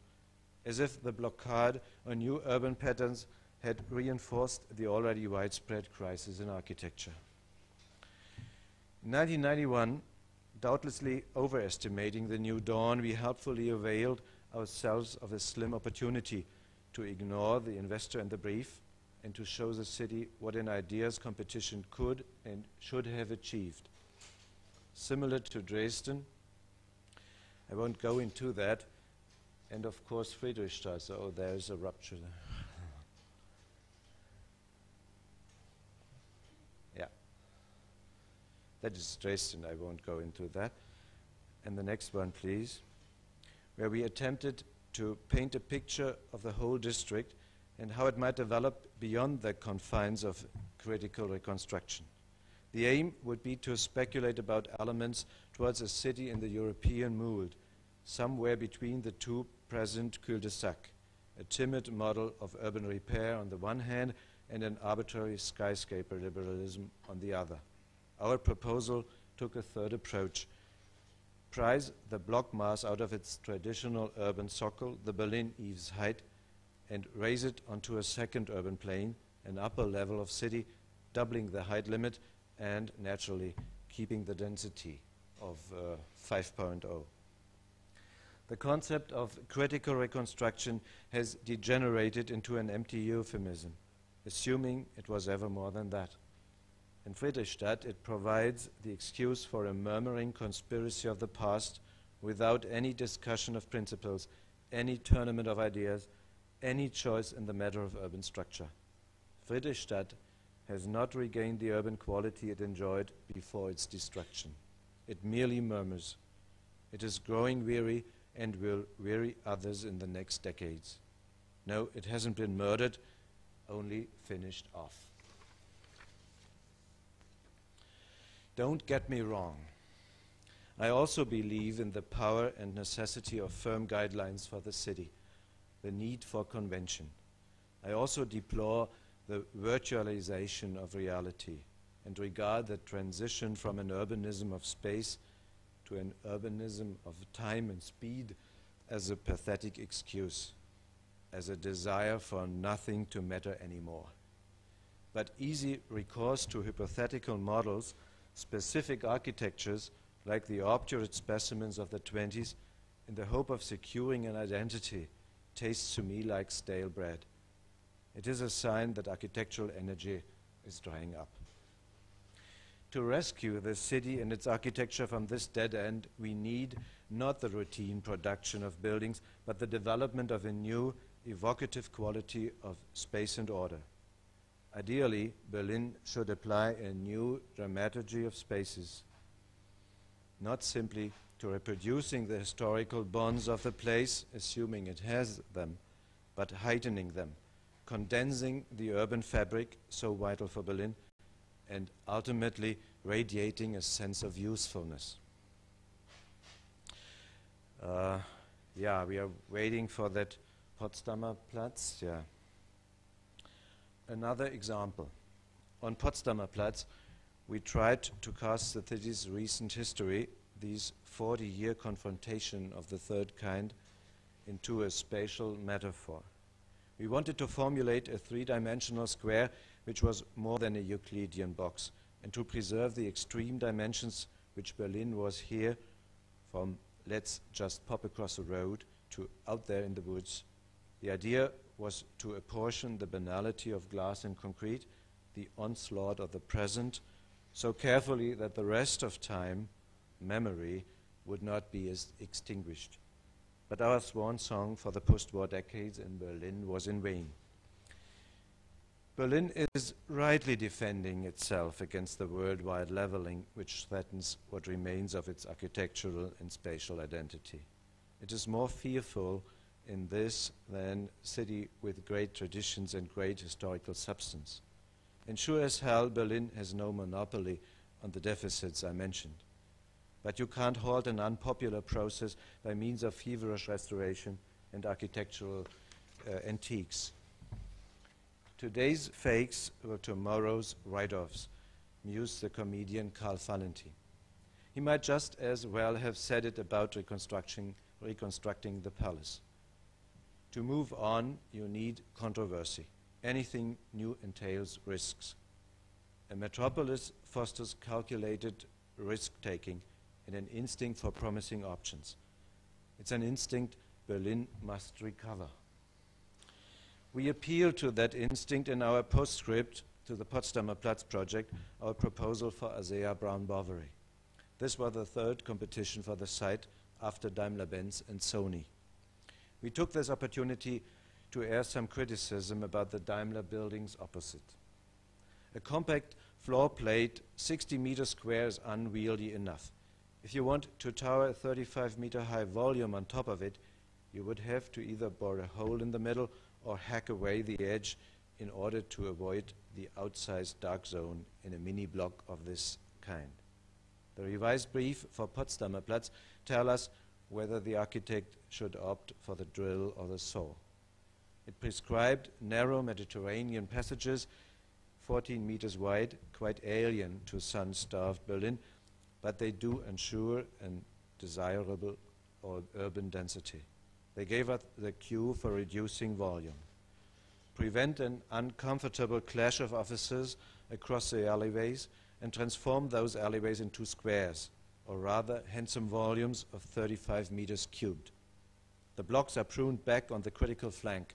as if the blockade on new urban patterns had reinforced the already widespread crisis in architecture. In 1991, doubtlessly overestimating the new dawn, we helpfully availed ourselves of a slim opportunity to ignore the investor and the brief and to show the city what an ideas competition could and should have achieved. Similar to Dresden, I won't go into that, and of course Friedrichstraße, oh, there's a rupture there. Yeah. That is Dresden, I won't go into that. And the next one, please, where we attempted to paint a picture of the whole district and how it might develop beyond the confines of critical reconstruction. The aim would be to speculate about elements towards a city in the European mold, somewhere between the two present cul-de-sac, a timid model of urban repair on the one hand and an arbitrary skyscraper liberalism on the other. Our proposal took a third approach. Prise the block mass out of its traditional urban socle, the Berlin eaves height, and raise it onto a second urban plane, an upper level of city, doubling the height limit and naturally keeping the density of 5.0. The concept of critical reconstruction has degenerated into an empty euphemism, assuming it was ever more than that. In Friedrichstadt, it provides the excuse for a murmuring conspiracy of the past without any discussion of principles, any tournament of ideas, any choice in the matter of urban structure. Friedrichstadt has not regained the urban quality it enjoyed before its destruction. It merely murmurs. It is growing weary and will weary others in the next decades. No, it hasn't been murdered, only finished off. Don't get me wrong. I also believe in the power and necessity of firm guidelines for the city, the need for convention. I also deplore the virtualization of reality and regard the transition from an urbanism of space to an urbanism of time and speed as a pathetic excuse, as a desire for nothing to matter anymore. But easy recourse to hypothetical models, specific architectures like the obdurate specimens of the 20s in the hope of securing an identity tastes to me like stale bread. It is a sign that architectural energy is drying up. To rescue the city and its architecture from this dead end, we need not the routine production of buildings, but the development of a new, evocative quality of space and order. Ideally, Berlin should apply a new dramaturgy of spaces, not simply to reproducing the historical bonds of the place, assuming it has them, but heightening them, condensing the urban fabric so vital for Berlin, and ultimately radiating a sense of usefulness. Yeah, we are waiting for that Potsdamer Platz. Yeah. Another example. On Potsdamer Platz, we tried to cast the city's recent history, this 40-year confrontation of the third kind, into a spatial metaphor. We wanted to formulate a three-dimensional square which was more than a Euclidean box, and to preserve the extreme dimensions which Berlin was here, from let's just pop across the road to out there in the woods. The idea was to apportion the banality of glass and concrete, the onslaught of the present, so carefully that the rest of time, memory, would not be extinguished. But our swan song for the post-war decades in Berlin was in vain. Berlin is rightly defending itself against the worldwide leveling which threatens what remains of its architectural and spatial identity. It is more fearful in this than city with great traditions and great historical substance. And sure as hell, Berlin has no monopoly on the deficits I mentioned. But you can't halt an unpopular process by means of feverish restoration and architectural antiques. Today's fakes were tomorrow's write-offs, mused the comedian Karl Valentin. He might just as well have said it about reconstructing the palace. To move on, you need controversy. Anything new entails risks. A metropolis fosters calculated risk-taking and an instinct for promising options. It's an instinct Berlin must recover. We appeal to that instinct in our postscript to the Potsdamer Platz project, our proposal for Asea Brown Bovary. This was the third competition for the site after Daimler-Benz and Sony. We took this opportunity to air some criticism about the Daimler buildings opposite. A compact floor plate, 60 meters square, is unwieldy enough. If you want to tower a 35-meter high volume on top of it, you would have to either bore a hole in the middle or hack away the edge in order to avoid the outsized dark zone in a mini block of this kind. The revised brief for Potsdamer Platz tells us whether the architect should opt for the drill or the saw. It prescribed narrow Mediterranean passages, 14 meters wide, quite alien to sun-starved Berlin, but they do ensure a desirable or urban density. They gave us the cue for reducing volume. Prevent an uncomfortable clash of offices across the alleyways and transform those alleyways into squares, or rather handsome volumes of 35 meters cubed. The blocks are pruned back on the critical flank.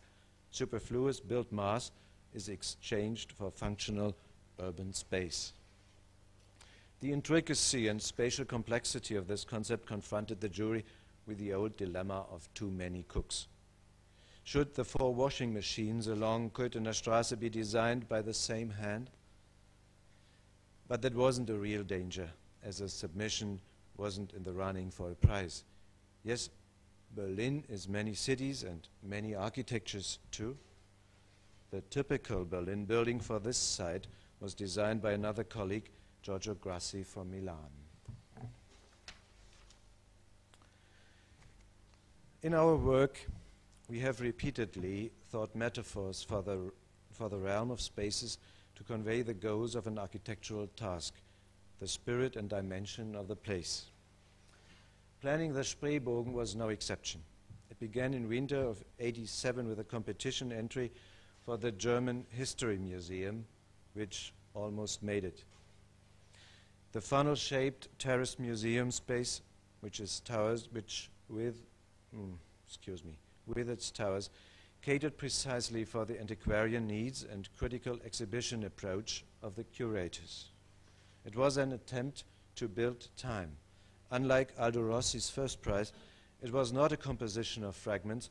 Superfluous built mass is exchanged for functional urban space. The intricacy and spatial complexity of this concept confronted the jury with the old dilemma of too many cooks. Should the 4 washing machines along Köthener Straße be designed by the same hand? But that wasn't a real danger, as a submission wasn't in the running for a prize. Yes, Berlin is many cities and many architectures too. The typical Berlin building for this site was designed by another colleague, Giorgio Grassi from Milan. In our work, we have repeatedly thought metaphors for the realm of spaces to convey the goals of an architectural task, the spirit and dimension of the place. Planning the Spreebogen was no exception. It began in winter of '87 with a competition entry for the German History Museum, which almost made it. The funnel-shaped terrace museum space, with its towers, catered precisely for the antiquarian needs and critical exhibition approach of the curators. It was an attempt to build time. Unlike Aldo Rossi's first prize, it was not a composition of fragments,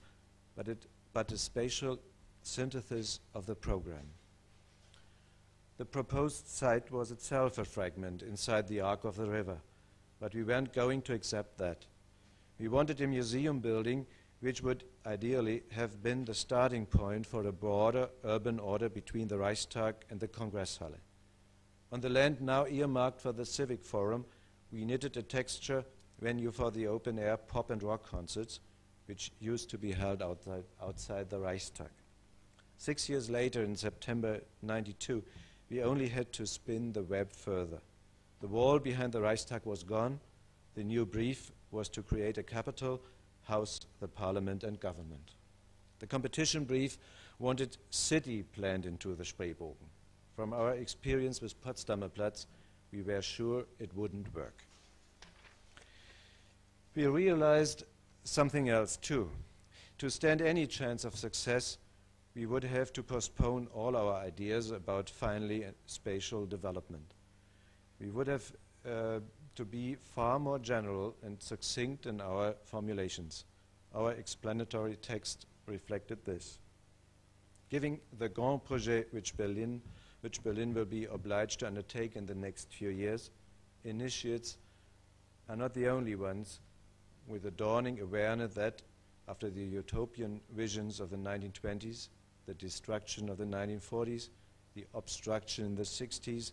but a spatial synthesis of the program. The proposed site was itself a fragment inside the arc of the river, but we weren't going to accept that. We wanted a museum building which would ideally have been the starting point for a broader urban order between the Reichstag and the Kongresshalle. On the land now earmarked for the Civic Forum, we knitted a texture venue for the open-air pop and rock concerts, which used to be held outside the Reichstag. 6 years later, in September '92, we only had to spin the web further. The wall behind the Reichstag was gone. The new brief was to create a capital, house the parliament and government. The competition brief wanted city planned into the Spreebogen. From our experience with Potsdamer Platz, we were sure it wouldn't work. We realized something else too. To stand any chance of success, we would have to postpone all our ideas about finally spatial development. We would have to be far more general and succinct in our formulations. Our explanatory text reflected this. Giving the grand projet which Berlin will be obliged to undertake in the next few years, initiates are not the only ones with a dawning awareness that, after the utopian visions of the 1920s, the destruction of the 1940s, the obstruction in the 60s,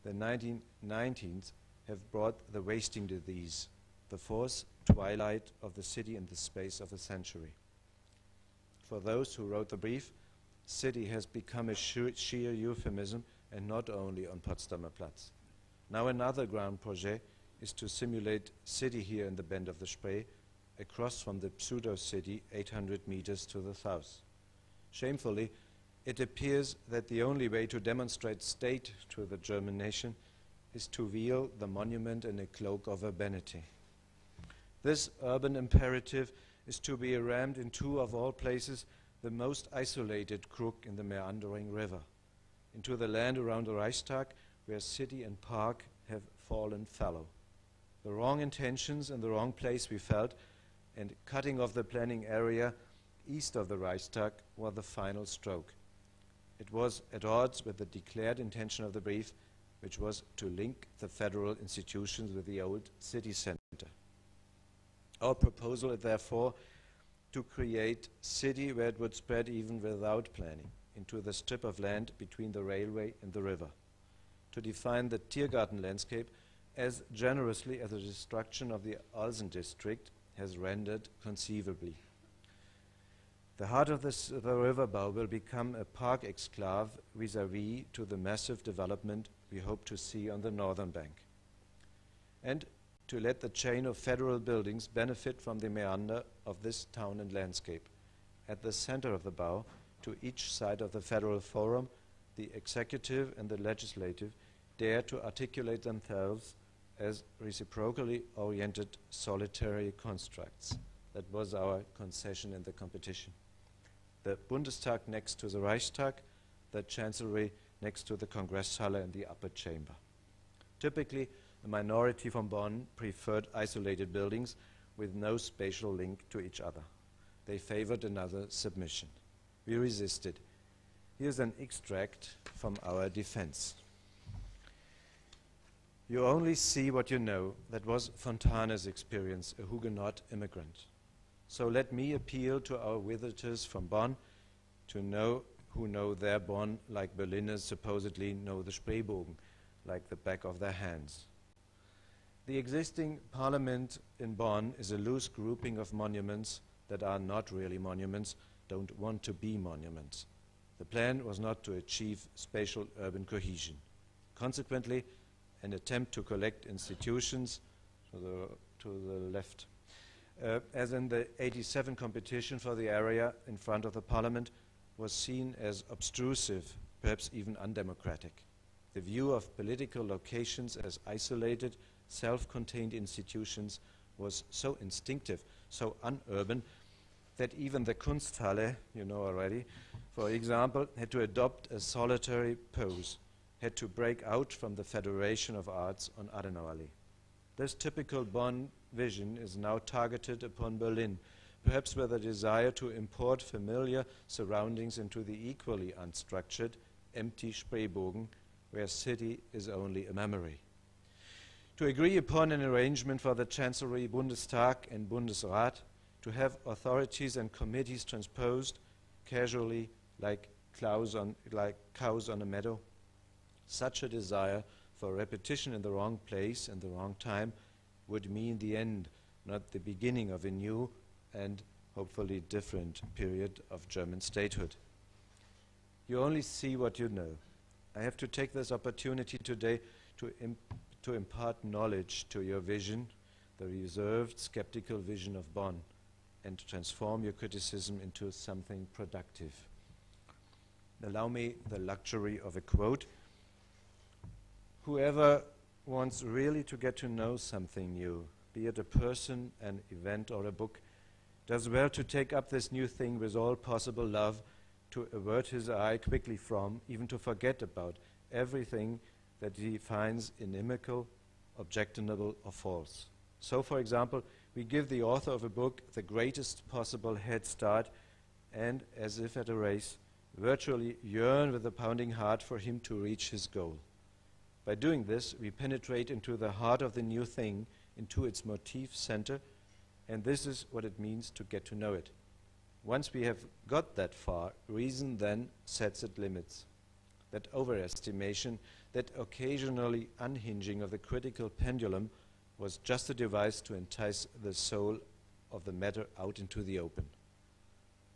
the 1990s have brought the wasting disease, the fourth twilight of the city in the space of a century. For those who wrote the brief, city has become a sheer euphemism, and not only on Potsdamer Platz. Now another grand projet is to simulate city here in the bend of the Spree, across from the pseudo-city 800 meters to the south. Shamefully, it appears that the only way to demonstrate state to the German nation is to veil the monument in a cloak of urbanity. This urban imperative is to be rammed into, of all places, the most isolated crook in the meandering river, into the land around the Reichstag, where city and park have fallen fallow. The wrong intentions in the wrong place, we felt, and cutting off the planning area east of the Reichstag was the final stroke. It was at odds with the declared intention of the brief, which was to link the federal institutions with the old city center. Our proposal is therefore to create city where it would spread even without planning into the strip of land between the railway and the river, to define the Tiergarten landscape as generously as the destruction of the Alsen district has rendered conceivably. The heart of the riverbow will become a park exclave vis-à-vis to the massive development we hope to see on the northern bank, and to let the chain of federal buildings benefit from the meander of this town and landscape. At the center of the bow, to each side of the federal forum, the executive and the legislative dare to articulate themselves as reciprocally oriented solitary constructs. That was our concession in the competition. The Bundestag next to the Reichstag, the Chancellery next to the Kongresshalle and the upper chamber. Typically, a minority from Bonn preferred isolated buildings with no spatial link to each other. They favored another submission. We resisted. Here's an extract from our defense. You only see what you know. That was Fontana's experience, a Huguenot immigrant. So let me appeal to our visitors from Bonn to know who know their Bonn like Berliners supposedly know the Spreebogen, like the back of their hands. The existing parliament in Bonn is a loose grouping of monuments that are not really monuments, don't want to be monuments. The plan was not to achieve spatial urban cohesion. Consequently, an attempt to collect institutions to the left, as in the '87 competition for the area in front of the parliament, was seen as obtrusive, perhaps even undemocratic. The view of political locations as isolated, self-contained institutions was so instinctive, so unurban, that even the Kunsthalle, you know already, for example, had to adopt a solitary pose, had to break out from the Federation of Arts on Adenauerallee. This typical Bonn vision is now targeted upon Berlin, perhaps with a desire to import familiar surroundings into the equally unstructured, empty Spreebogen, where city is only a memory. To agree upon an arrangement for the Chancellery, Bundestag and Bundesrat, to have authorities and committees transposed casually like cows on a meadow, Such a desire for repetition in the wrong place and the wrong time would mean the end, not the beginning of a new and hopefully different period of German statehood. You only see what you know. I have to take this opportunity today to impart knowledge to your vision, the reserved, skeptical vision of Bonn, and to transform your criticism into something productive. Allow me the luxury of a quote. Whoever wants really to get to know something new, be it a person, an event, or a book, does well to take up this new thing with all possible love, to avert his eye quickly from, even to forget about everything that he finds inimical, objectionable, or false. So, for example, we give the author of a book the greatest possible head start and, as if at a race, virtually yearn with a pounding heart for him to reach his goal. By doing this, we penetrate into the heart of the new thing, into its motif center, and this is what it means to get to know it. Once we have got that far, reason then sets its limits. That overestimation, that occasionally unhinging of the critical pendulum was just a device to entice the soul of the matter out into the open.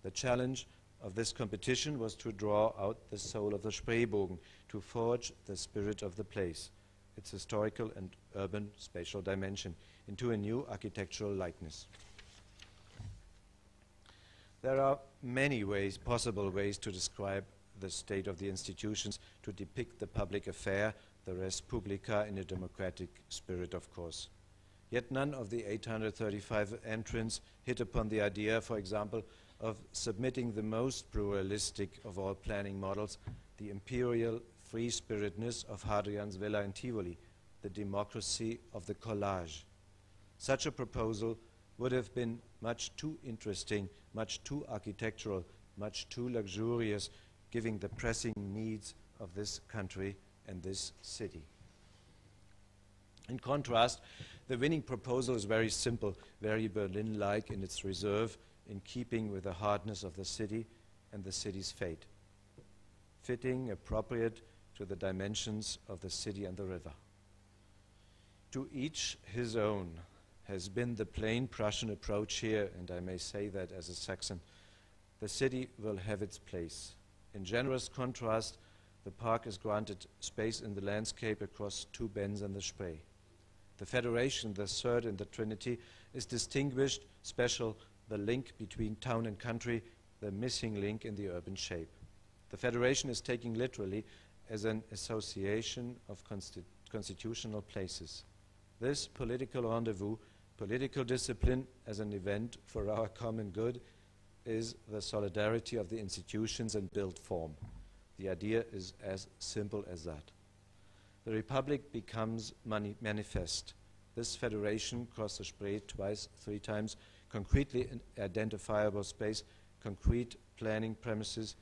The challenge of this competition was to draw out the soul of the Spreebogen, to forge the spirit of the place, its historical and urban spatial dimension, into a new architectural likeness. There are many possible ways to describe the state of the institutions, to depict the public affair, the res publica, in a democratic spirit, of course. Yet none of the 835 entrants hit upon the idea, for example, of submitting the most pluralistic of all planning models, the imperial free-spiritedness of Hadrian's villa in Tivoli, the democracy of the collage. Such a proposal would have been much too interesting, much too architectural, much too luxurious, giving the pressing needs of this country and this city. In contrast, the winning proposal is very simple, very Berlin-like in its reserve, in keeping with the hardness of the city and the city's fate, fitting, appropriate to the dimensions of the city and the river. To each his own has been the plain Prussian approach here, and I may say that as a Saxon. The city will have its place. In generous contrast, the park is granted space in the landscape across two bends and the Spree. The federation, the third in the Trinity, is distinguished, special, the link between town and country, the missing link in the urban shape. The federation is taken literally as an association of constitutional places. This political rendezvous, political discipline as an event for our common good, is the solidarity of the institutions and built form. The idea is as simple as that. The Republic becomes manifest. This federation crossed the Spree twice, three times, concretely identifiable space, concrete planning premises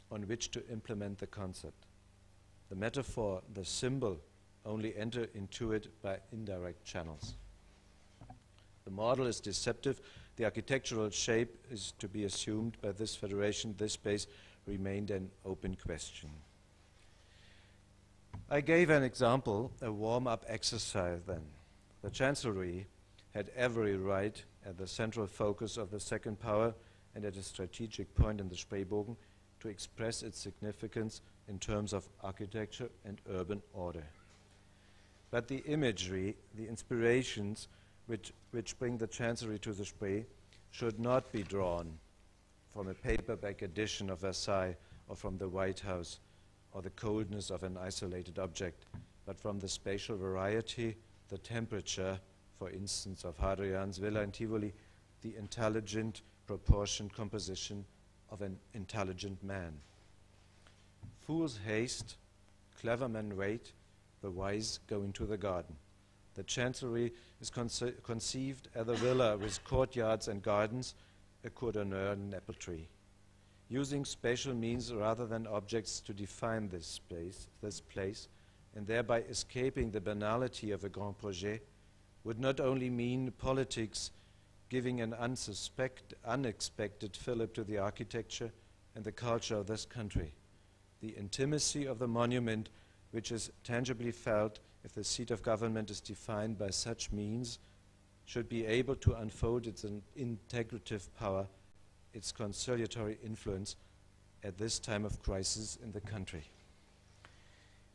on which to implement the concept. The metaphor, the symbol, only enter into it by indirect channels. The model is deceptive. The architectural shape is to be assumed by this federation. This space remained an open question. I gave an example, a warm-up exercise then. The Chancellery had every right at the central focus of the second power and at a strategic point in the Spreebogen to express its significance in terms of architecture and urban order. But the imagery, the inspirations which bring the Chancellery to the Spree should not be drawn from a paperback edition of Versailles or from the White House or the coldness of an isolated object, but from the spatial variety, the temperature, for instance, of Hadrian's villa in Tivoli, the intelligent, proportioned composition of an intelligent man. Fools haste, clever men wait, the wise go into the garden. The Chancellery is conceived as a villa with courtyards and gardens, a cordonneur and an apple tree. Using spatial means rather than objects to define this place, and thereby escaping the banality of a grand projet, would not only mean politics giving an unexpected fillip to the architecture and the culture of this country. The intimacy of the monument which is tangibly felt if the seat of government is defined by such means, should be able to unfold its integrative power, its conciliatory influence at this time of crisis in the country.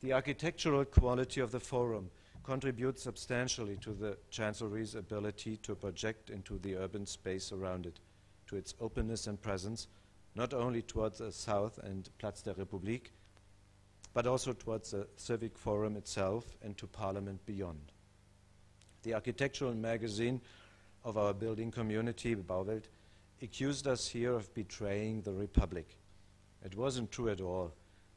The architectural quality of the forum contributes substantially to the Chancellery's ability to project into the urban space around it, to its openness and presence, not only towards the south and Platz der Republik, but also towards the civic forum itself and to Parliament beyond. The architectural magazine of our building community, Bauwelt, accused us here of betraying the Republic. It wasn't true at all.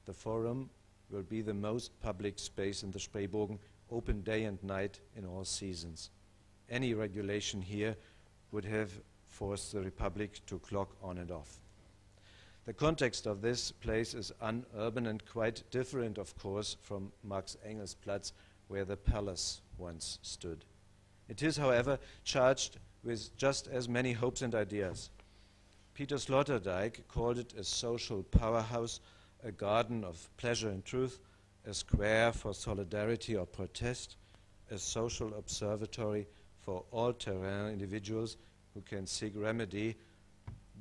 The forum will be the most public space in the Spreebogen, open day and night in all seasons. Any regulation here would have forced the Republic to clock on and off. The context of this place is unurban and quite different, of course, from Max Engels Platz, where the palace once stood. It is, however, charged with just as many hopes and ideas. Peter Sloterdijk called it a social powerhouse, a garden of pleasure and truth, a square for solidarity or protest, a social observatory for all-terrain individuals who can seek remedy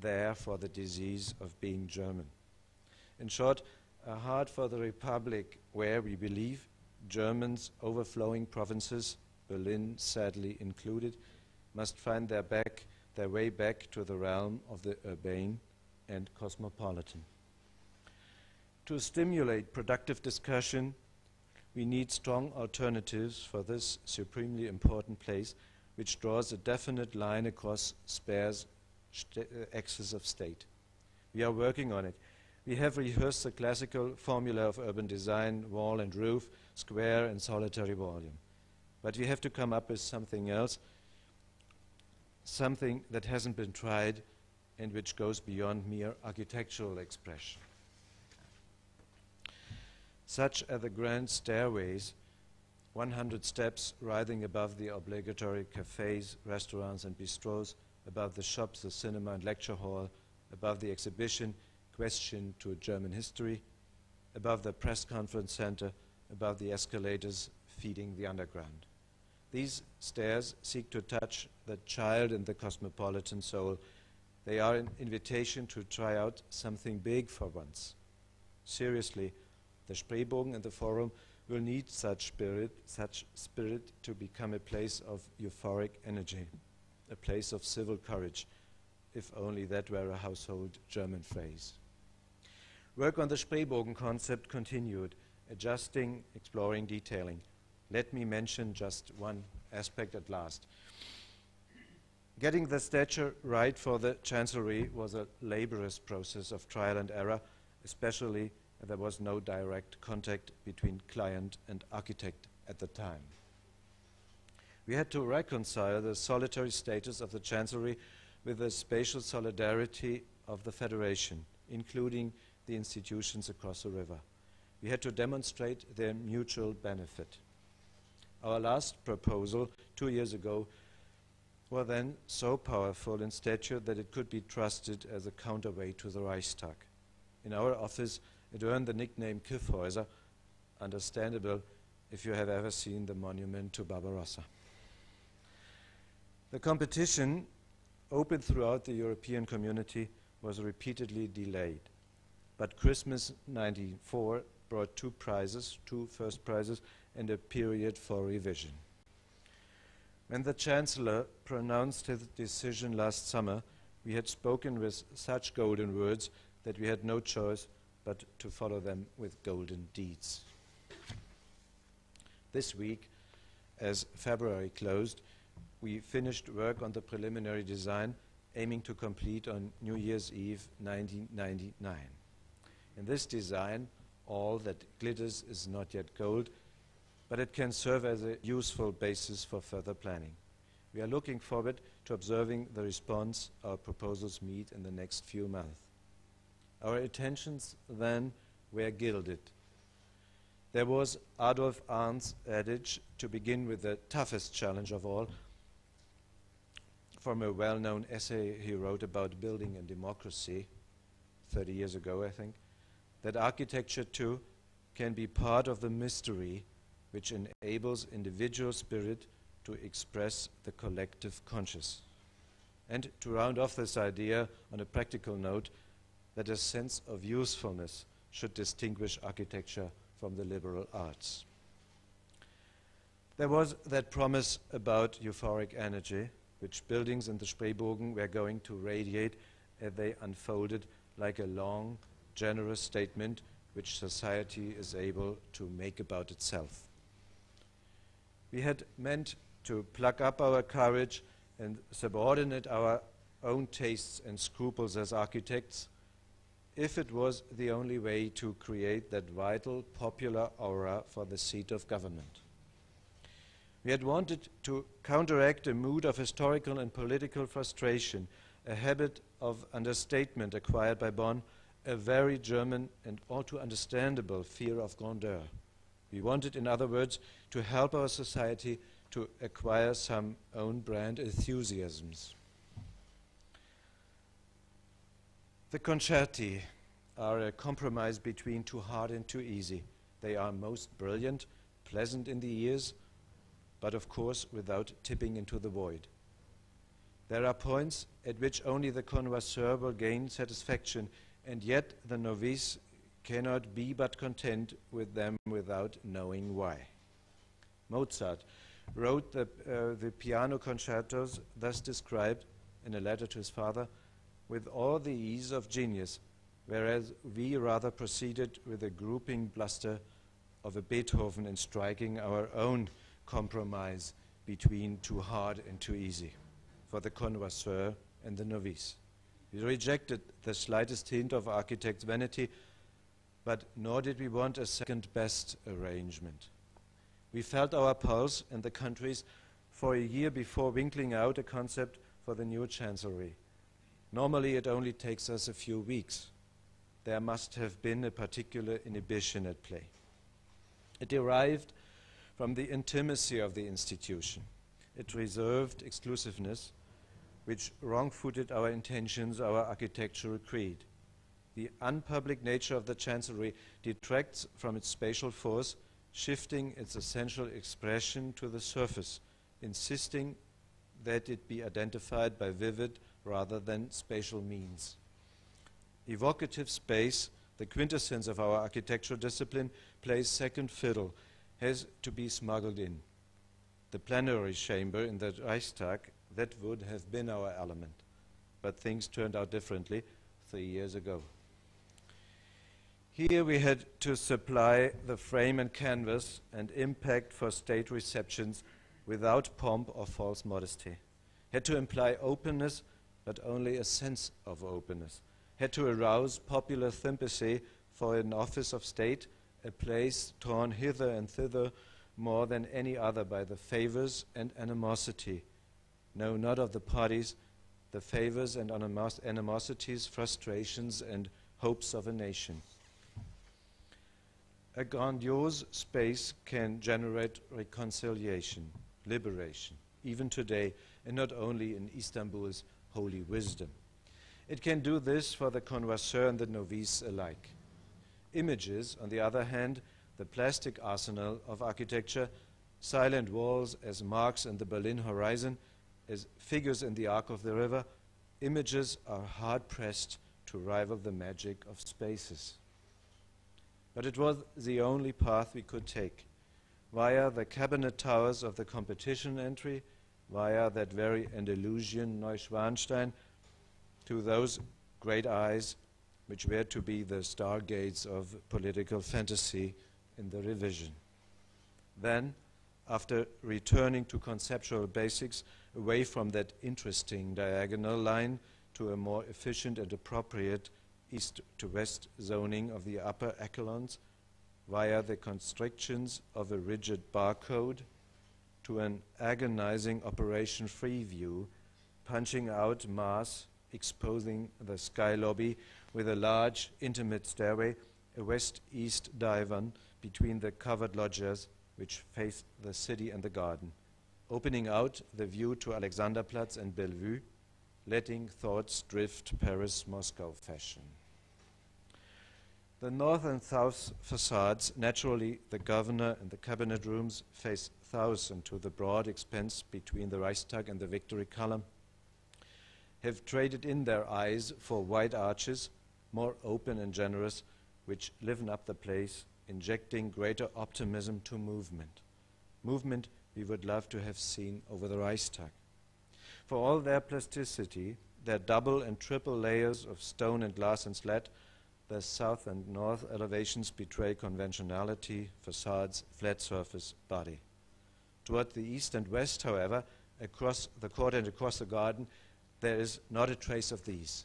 there for the disease of being German. In short, a heart for the Republic where we believe Germans overflowing provinces, Berlin sadly included, must find their way back to the realm of the urbane and cosmopolitan. To stimulate productive discussion, we need strong alternatives for this supremely important place, which draws a definite line across Speer's axis of state. We are working on it. We have rehearsed the classical formula of urban design, wall and roof, square and solitary volume. But we have to come up with something else, something that hasn't been tried and which goes beyond mere architectural expression. Such are the grand stairways, 100 steps rising above the obligatory cafes, restaurants and bistros, above the shops, the cinema and lecture hall, above the exhibition, Question to German History, above the press conference center, above the escalators feeding the underground. These stairs seek to touch the child in the cosmopolitan soul. They are an invitation to try out something big for once. Seriously, the Spreebogen and the Forum will need such spirit to become a place of euphoric energy, a place of civil courage, if only that were a household German phrase. Work on the Spreebogen concept continued, adjusting, exploring, detailing. Let me mention just one aspect at last. Getting the stature right for the Chancellery was a laborious process of trial and error, especially as there was no direct contact between client and architect at the time. We had to reconcile the solitary status of the Chancellery with the spatial solidarity of the Federation, including the institutions across the river. We had to demonstrate their mutual benefit. Our last proposal 2 years ago was then so powerful in stature that it could be trusted as a counterweight to the Reichstag. In our office, it earned the nickname Kiffhäuser, understandable if you have ever seen the monument to Barbarossa. The competition, open throughout the European community, was repeatedly delayed. But Christmas '94 brought two first prizes, and a period for revision. When the Chancellor pronounced his decision last summer, we had spoken with such golden words that we had no choice but to follow them with golden deeds. This week, as February closed, we finished work on the preliminary design, aiming to complete on New Year's Eve 1999. In this design, all that glitters is not yet gold, but it can serve as a useful basis for further planning. We are looking forward to observing the response our proposals meet in the next few months. Our intentions then were gilded. There was Adolf Arndt's adage, to begin with the toughest challenge of all, from a well-known essay he wrote about building and democracy 30 years ago, I think, that architecture too can be part of the mystery which enables individual spirit to express the collective conscious. And to round off this idea on a practical note, that a sense of usefulness should distinguish architecture from the liberal arts. There was that promise about euphoric energy, which buildings in the Spreebogen were going to radiate as they unfolded like a long, generous statement which society is able to make about itself. We had meant to pluck up our courage and subordinate our own tastes and scruples as architects, if it was the only way to create that vital popular aura for the seat of government. We had wanted to counteract a mood of historical and political frustration, a habit of understatement acquired by Bonn, a very German and all too understandable fear of grandeur. We wanted, in other words, to help our society to acquire some own brand enthusiasms. The concerti are a compromise between too hard and too easy. They are most brilliant, pleasant in the ears, but of course without tipping into the void. There are points at which only the connoisseur will gain satisfaction, and yet the novice cannot be but content with them without knowing why. Mozart wrote the piano concertos thus described in a letter to his father with all the ease of genius, whereas we rather proceeded with a grouping bluster of a Beethoven in striking our own compromise between too hard and too easy for the connoisseur and the novice. We rejected the slightest hint of architect's vanity, but nor did we want a second-best arrangement. We felt our pulse in the countries for a year before winkling out a concept for the new chancellery. Normally it only takes us a few weeks. There must have been a particular inhibition at play. It derived from the intimacy of the institution. It reserved exclusiveness, which wrong-footed our intentions, our architectural creed. The unpublic nature of the chancellery detracts from its spatial force, shifting its essential expression to the surface, insisting that it be identified by vivid rather than spatial means. Evocative space, the quintessence of our architectural discipline, plays second fiddle, has to be smuggled in. The plenary chamber in the Reichstag, that would have been our element. But things turned out differently 3 years ago. Here we had to supply the frame and canvas and impact for state receptions without pomp or false modesty. Had to imply openness, but only a sense of openness. Had to arouse popular sympathy for an office of state, a place torn hither and thither more than any other by the favors and animosity. No, not of the parties, the favors and animosities, frustrations and hopes of a nation. A grandiose space can generate reconciliation, liberation, even today, and not only in Istanbul's holy wisdom. It can do this for the connoisseur and the novice alike. Images, on the other hand, the plastic arsenal of architecture, silent walls as marks in the Berlin horizon, as figures in the arc of the river, images are hard-pressed to rival the magic of spaces. But it was the only path we could take, via the cabinet towers of the competition entry, via that very Andalusian Neuschwanstein, to those great eyes which were to be the stargates of political fantasy in the revision. Then, after returning to conceptual basics, away from that interesting diagonal line to a more efficient and appropriate east to west zoning of the upper echelons, via the constrictions of a rigid barcode, to an agonizing operation-free view, punching out mass, exposing the sky lobby with a large, intimate stairway, a west-east divan between the covered loggias which faced the city and the garden, opening out the view to Alexanderplatz and Bellevue, letting thoughts drift Paris-Moscow fashion. The north and south facades, naturally the governor and the cabinet rooms, face south into the broad expanse between the Reichstag and the Victory column, have traded in their eyes for wide arches, more open and generous, which liven up the place, injecting greater optimism to movement. Movement we would love to have seen over the Reichstag. For all their plasticity, their double and triple layers of stone and glass and slat, their south and north elevations betray conventionality, facades, flat surface, body. Toward the east and west, however, across the court and across the garden, there is not a trace of these.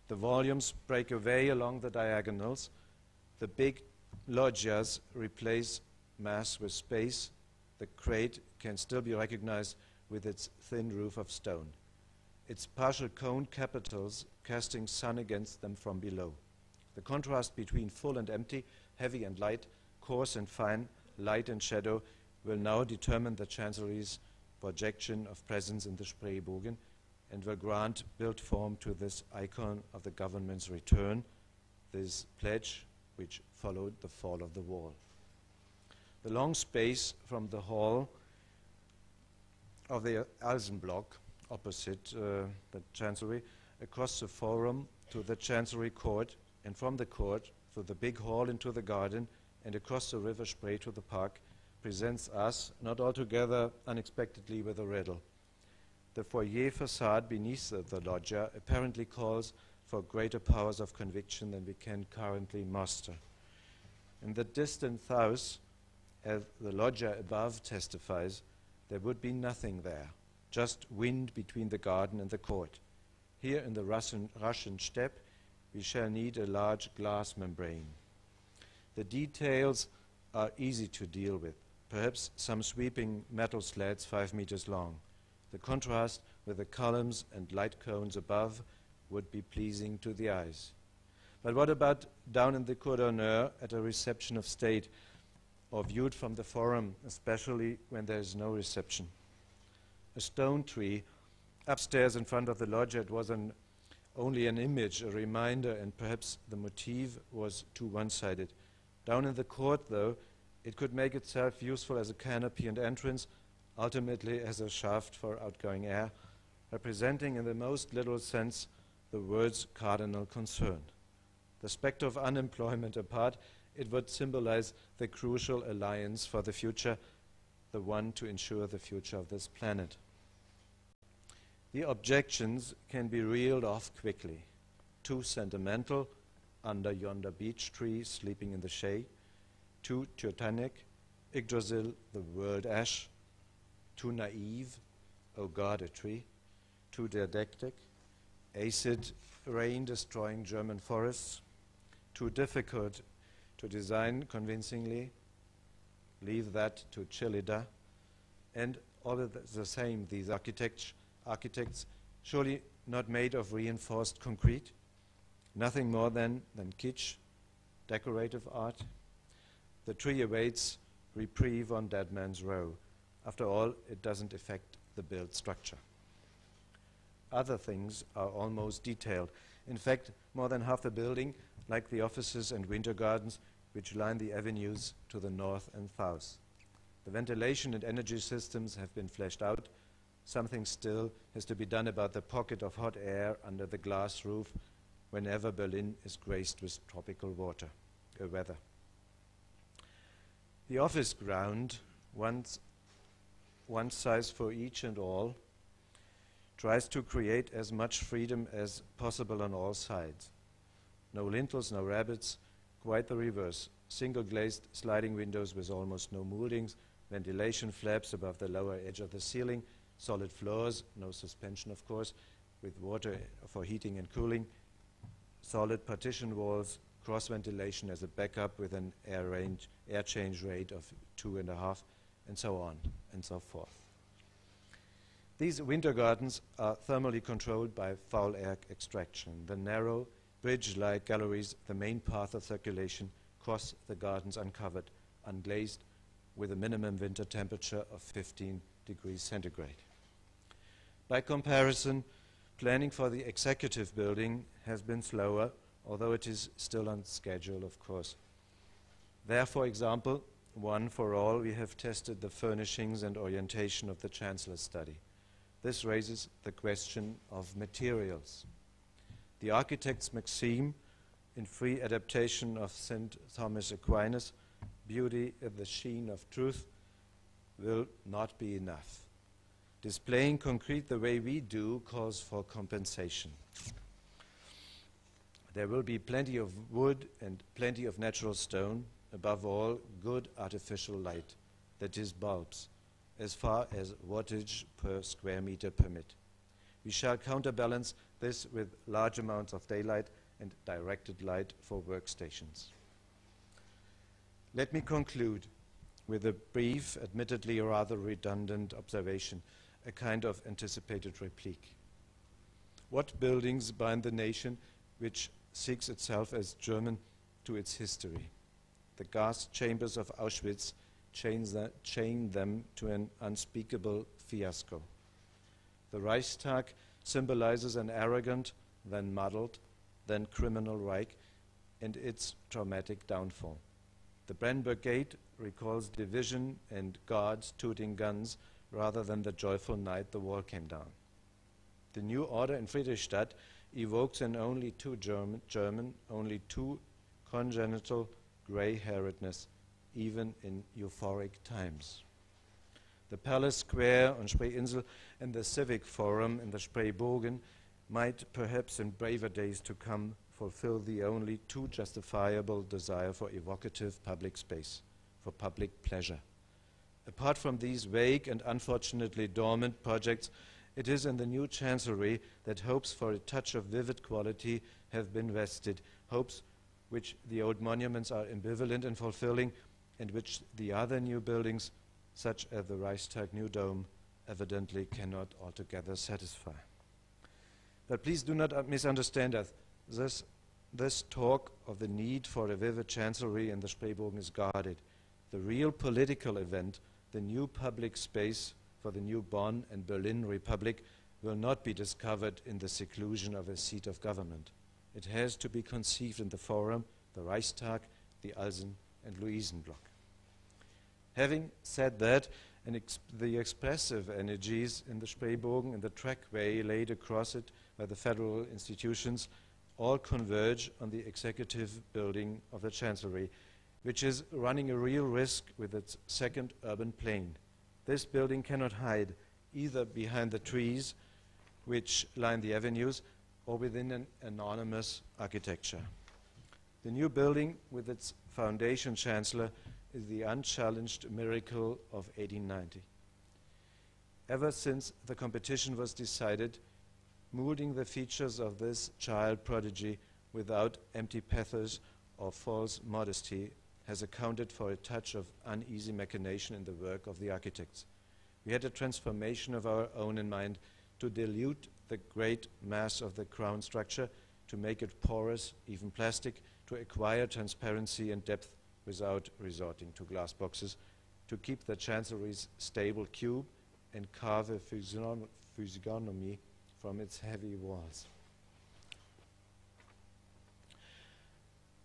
The volumes break away along the diagonals. The big loggias replace mass with space. The crate can still be recognized with its thin roof of stone, its partial cone capitals casting sun against them from below. The contrast between full and empty, heavy and light, coarse and fine, light and shadow will now determine the Chancellery's projection of presence in the Spreebogen and will grant built form to this icon of the government's return, this pledge which followed the fall of the wall. The long space from the hall of the Alsenblock opposite the Chancellery across the Forum to the Chancery Court, and from the court to the big hall into the garden and across the river Spree to the park, presents us, not altogether unexpectedly, with a riddle. The foyer facade beneath the loggia apparently calls for greater powers of conviction than we can currently muster. In the distant south, as the loggia above testifies, there would be nothing there, just wind between the garden and the court. Here in the Russian steppe, we shall need a large glass membrane. The details are easy to deal with, perhaps some sweeping metal slats 5 meters long. The contrast with the columns and light cones above would be pleasing to the eyes. But what about down in the Cour d'honneur at a reception of state, or viewed from the Forum, especially when there is no reception? A stone tree upstairs in front of the loggia, it was only an image, a reminder, and perhaps the motif was too one-sided. Down in the court, though, it could make itself useful as a canopy and entrance, ultimately as a shaft for outgoing air, representing in the most literal sense the word's cardinal concern. The specter of unemployment apart, it would symbolize the crucial alliance for the future, the one to ensure the future of this planet. The objections can be reeled off quickly. Too sentimental, under yonder beech tree sleeping in the shade. Too Teutonic, Yggdrasil, the world ash. Too naive, oh God, a tree. Too didactic, acid rain destroying German forests. Too difficult to design convincingly. Leave that to Chillida. And all of the same, these architects surely not made of reinforced concrete, nothing more than kitsch, decorative art. The tree awaits reprieve on Dead Man's Row. After all, it doesn't affect the built structure. Other things are almost detailed. In fact, more than half the building, like the offices and winter gardens, which line the avenues to the north and south. The ventilation and energy systems have been fleshed out. Something still has to be done about the pocket of hot air under the glass roof whenever Berlin is graced with tropical weather. The office ground, one size for each and all, tries to create as much freedom as possible on all sides. No lintels, no rabbits, quite the reverse. Single glazed sliding windows with almost no moldings, ventilation flaps above the lower edge of the ceiling, solid floors, no suspension of course, with water for heating and cooling, solid partition walls, cross ventilation as a backup with an air change rate of 2.5, and so on and so forth. These winter gardens are thermally controlled by foul air extraction. The narrow, bridge-like galleries, the main path of circulation, cross the gardens uncovered, unglazed, with a minimum winter temperature of 15 degrees centigrade. By comparison, planning for the executive building has been slower, although it is still on schedule, of course. There, for example, one for all, we have tested the furnishings and orientation of the Chancellor's study. This raises the question of materials. The architect's maxim, in free adaptation of St. Thomas Aquinas, beauty in the sheen of truth, will not be enough. Displaying concrete the way we do calls for compensation. There will be plenty of wood and plenty of natural stone, above all, good artificial light, that is bulbs, as far as wattage per square meter permit. We shall counterbalance this with large amounts of daylight and directed light for workstations. Let me conclude with a brief, admittedly rather redundant observation, a kind of anticipated replique. What buildings bind the nation which seeks itself as German to its history? The gas chambers of Auschwitz chain them to an unspeakable fiasco. The Reichstag symbolizes an arrogant, then muddled, then criminal Reich and its traumatic downfall. The Brandenburg Gate recalls division and guards tooting guns rather than the joyful night the wall came down. The new order in Friedrichstadt evokes an only too German, only too congenital gray-hairedness, even in euphoric times. The Palace Square on Spreeinsel and the Civic Forum in the Spreebogen might perhaps in braver days to come fulfill the only too justifiable desire for evocative public space, for public pleasure. Apart from these vague and unfortunately dormant projects, it is in the new Chancellery that hopes for a touch of vivid quality have been vested, hopes which the old monuments are ambivalent in fulfilling and which the other new buildings, such as the Reichstag New Dome, evidently cannot altogether satisfy. But please do not misunderstand us. This talk of the need for a vivid chancellery in the Spreebogen is guarded. The real political event, the new public space for the new Bonn and Berlin Republic, will not be discovered in the seclusion of a seat of government. It has to be conceived in the Forum, the Reichstag, the Alsen and Luisenblock. Having said that, the expressive energies in the Spreebogen and the trackway laid across it by the federal institutions all converge on the executive building of the Chancellery, which is running a real risk with its second urban plane. This building cannot hide either behind the trees which line the avenues or within an anonymous architecture. The new building with its foundation chancellor is the unchallenged miracle of 1890. Ever since the competition was decided, molding the features of this child prodigy without empty pathos or false modesty has accounted for a touch of uneasy machination in the work of the architects. We had a transformation of our own in mind to dilute the great mass of the crown structure, to make it porous, even plastic, to acquire transparency and depth without resorting to glass boxes, to keep the Chancellery's stable cube and carve a physiognomy from its heavy walls.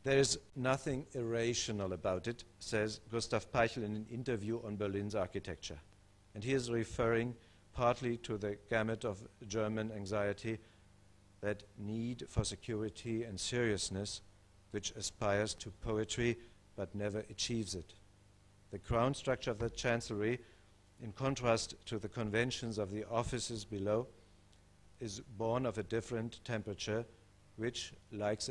There is nothing irrational about it, says Gustav Peichel in an interview on Berlin's architecture. And he is referring partly to the gamut of German anxiety, that need for security and seriousness, which aspires to poetry but never achieves it. The crown structure of the Chancellery, in contrast to the conventions of the offices below, is born of a different temperature, which, like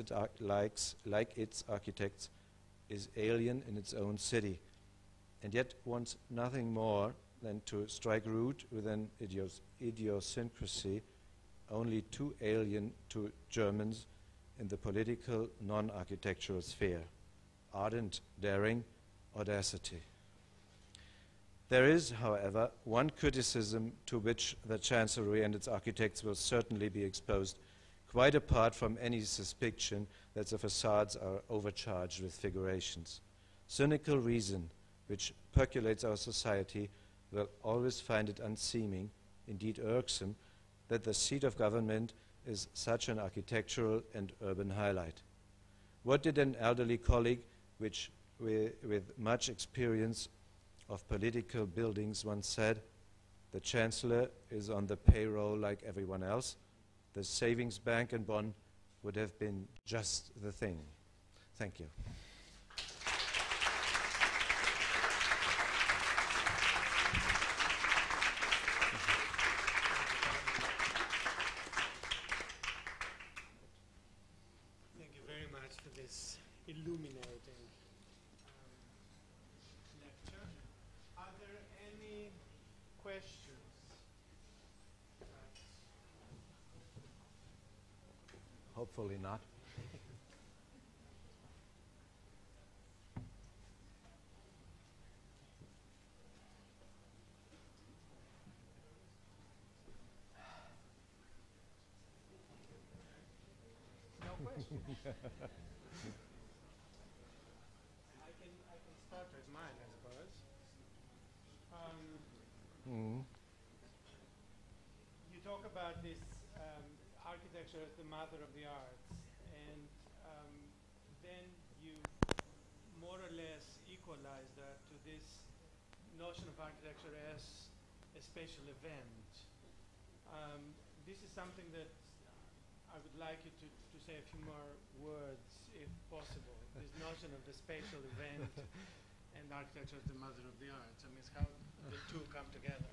its architects, is alien in its own city, and yet wants nothing more than to strike root with an idiosyncrasy only too alien to Germans in the political non-architectural sphere: ardent daring, audacity. There is, however, one criticism to which the Chancellery and its architects will certainly be exposed, quite apart from any suspicion that the facades are overcharged with figurations. Cynical reason, which percolates our society, will always find it unseeming, indeed irksome, that the seat of government is such an architectural and urban highlight. What did an elderly colleague with much experience of political buildings once said? The Chancellor is on the payroll like everyone else. The savings bank in Bonn would have been just the thing. Thank you. Thank you very much for this illuminating lecture. Are there any questions? Hopefully not. No questions. I can start with mine, I suppose. You talk about this architecture as the mother of the arts, and then you more or less equalize that to this notion of architecture as a spatial event. This is something that I would like you to say a few more words, if possible. This notion of the spatial event and architecture as the mother of the arts. I mean, it's how the two come together.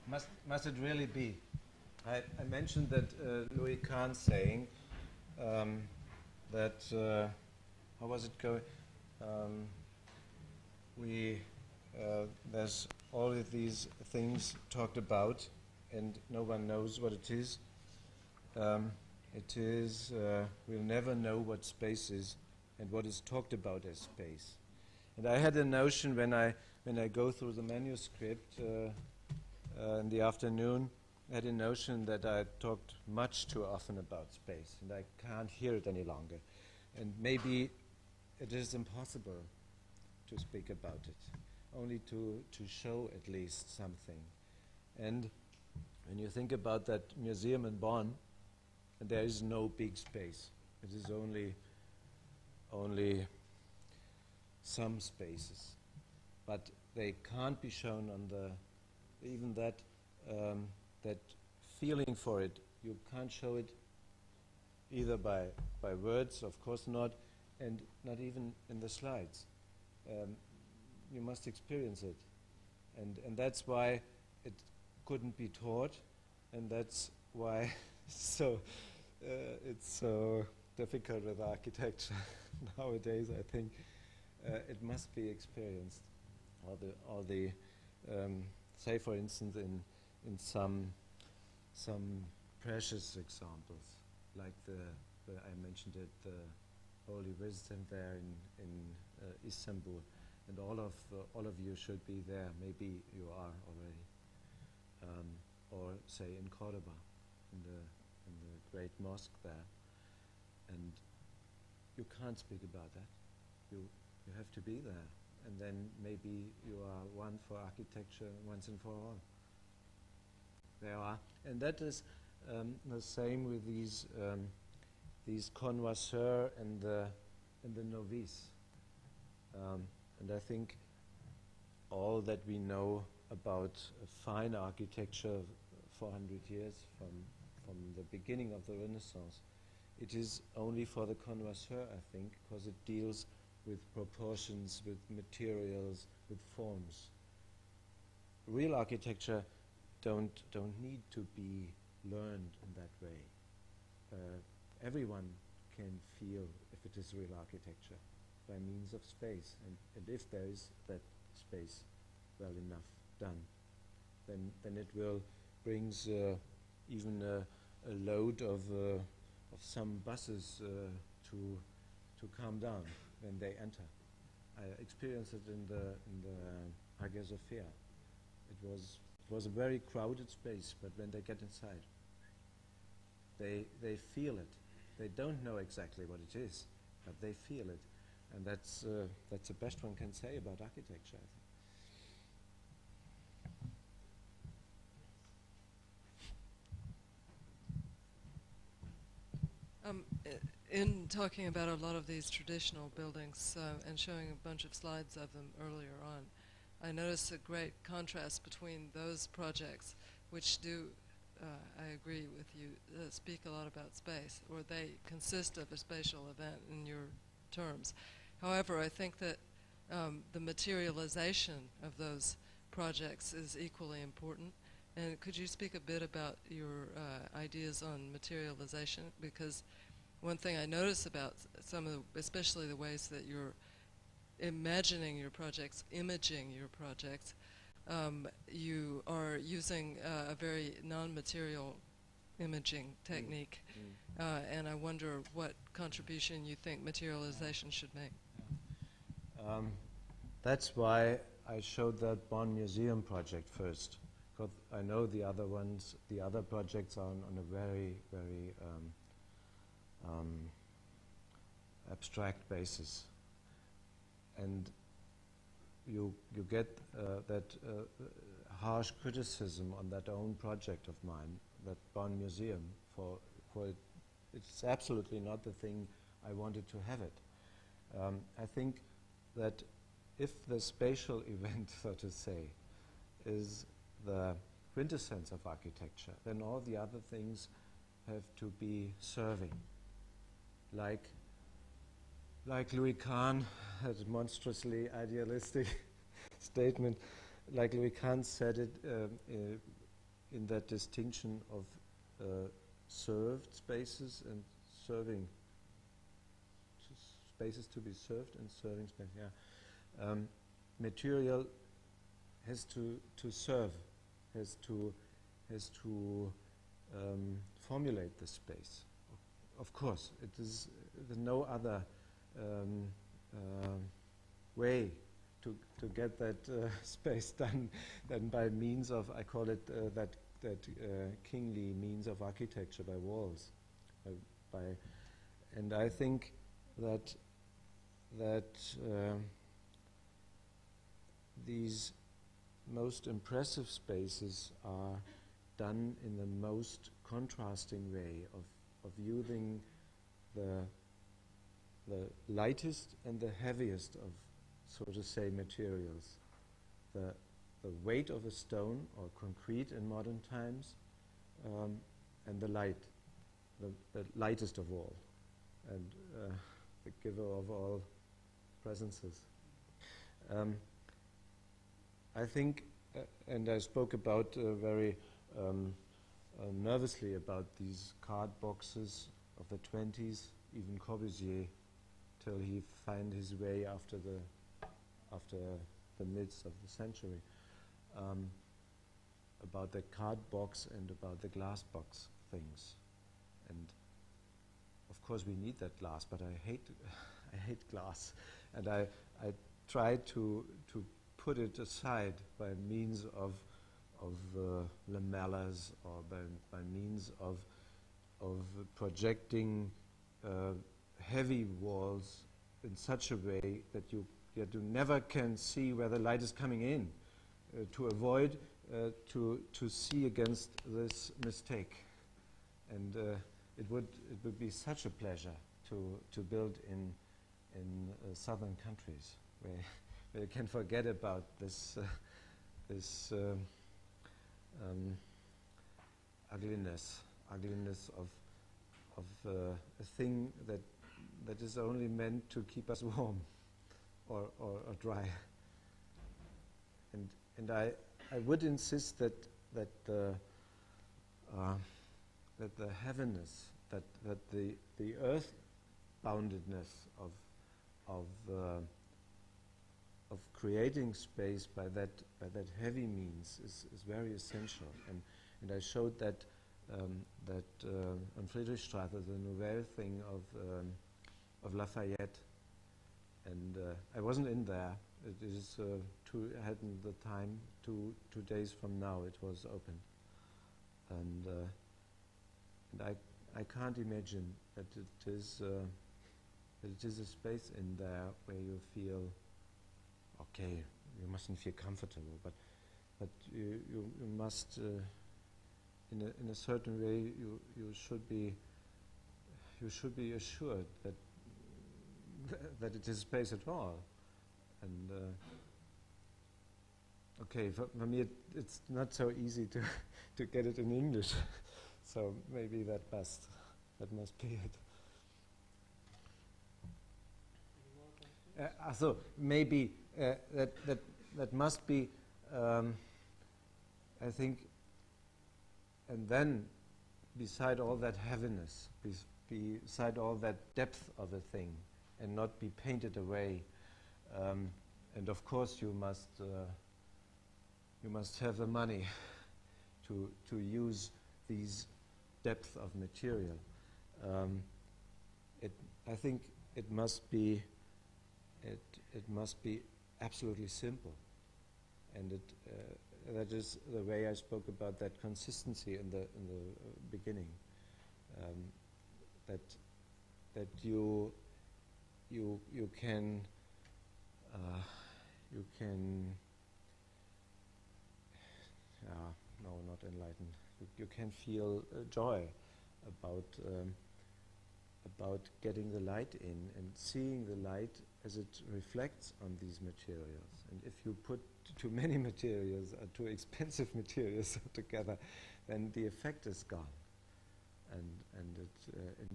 Must it really be? I mentioned that Louis Kahn saying that, how was it going? There's all of these things talked about and no one knows what it is. We'll never know what space is and what is talked about as space. And I had a notion when I go through the manuscript in the afternoon, I had a notion that I talked much too often about space, and I can't hear it any longer. And maybe it is impossible to speak about it, only to show at least something. And when you think about that museum in Bonn, there is no big space. It is only some spaces. But they can't be shown on the, even that feeling for it, you can't show it either by words, of course not, and not even in the slides. You must experience it. And that's why it couldn't be taught, and that's why it's so difficult with architecture nowadays, I think. It must be experienced. All the say, for instance, in some precious examples, like I mentioned it, the Holy Wisdom there in Istanbul, and all of you should be there. Maybe you are already, or say in Cordoba, in the great mosque there, and you can't speak about that. You have to be there. And then maybe you are one for architecture once and for all. There are, and that is the same with these connoisseurs and the novice. And I think all that we know about fine architecture 400 years from the beginning of the Renaissance, it is only for the connoisseur, I think, because it deals with proportions, with materials, with forms. Real architecture don't need to be learned in that way. Everyone can feel if it is real architecture by means of space, and if there is that space well enough done, then it will brings even a load of some buses to calm down when they enter. I experienced it in the Hagia Sophia. It was a very crowded space, but when they get inside, they feel it. They don't know exactly what it is, but they feel it, and that's the best one can say about architecture, I think. in talking about a lot of these traditional buildings and showing a bunch of slides of them earlier on, I noticed a great contrast between those projects, which do, I agree with you, speak a lot about space, or they consist of a spatial event in your terms. However, I think that the materialization of those projects is equally important. And could you speak a bit about your ideas on materialization? Because one thing I notice about some of the, especially the ways that you're imagining your projects, imaging your projects, you are using a very non-material imaging technique. And I wonder what contribution you think materialization should make. That's why I showed that Bonn Museum project first, because I know the other ones, the other projects are on a very, very abstract basis. And you get that harsh criticism on that own project of mine, that Bonn Museum, for it. It's absolutely not the thing I wanted to have it. I think that if the spatial event, so to say, is the quintessence of architecture, then all the other things have to be serving. Like Louis Kahn had a monstrously idealistic statement, like Louis Kahn said it in that distinction of served spaces and serving spaces to be served and serving space. Yeah, material has to serve, has to formulate the space. Of course, it is there's no other way to get that space done than by means of, I call it that kingly means of architecture, by walls. And I think that these most impressive spaces are done in the most contrasting way of using the lightest and the heaviest of, so to say, materials. The weight of a stone or concrete in modern times, and the light, the lightest of all, and the giver of all presences. I think, and I spoke about very nervously about these card boxes of the 20s, even Corbusier, till he found his way after the midst of the century, about the card box and about the glass box things. And of course we need that glass, but I hate glass, and I try to put it aside by means of lamellas, or by means of projecting heavy walls in such a way that you never can see where the light is coming in, to avoid to see against this mistake. And it would be such a pleasure to build in southern countries where you can forget about this ugliness of a thing that is only meant to keep us warm or dry. And I would insist that the heaviness, that the earth-boundedness of creating space by that heavy means is very essential. And I showed that on Friedrichstraße, the Nouvelle thing of Lafayette, and I wasn't in there. It is I hadn't the time. 2 days from now it was opened, and I can't imagine that it is a space in there where you feel okay. You mustn't feel comfortable, but you must in a certain way you should be you should be assured that that it is space at all. And okay, for me it's not so easy to to get it in English, so maybe that must be it. So maybe that must be, I think, and then beside all that heaviness, beside all that depth of a thing, and not be painted away, and of course you must have the money to use these depth of material. I think it must be absolutely simple, and that is the way I spoke about that consistency in the beginning. That you can no, not enlightened. You can feel joy about getting the light in and seeing the light as it reflects on these materials. And if you put too many materials or too expensive materials together, then the effect is gone, and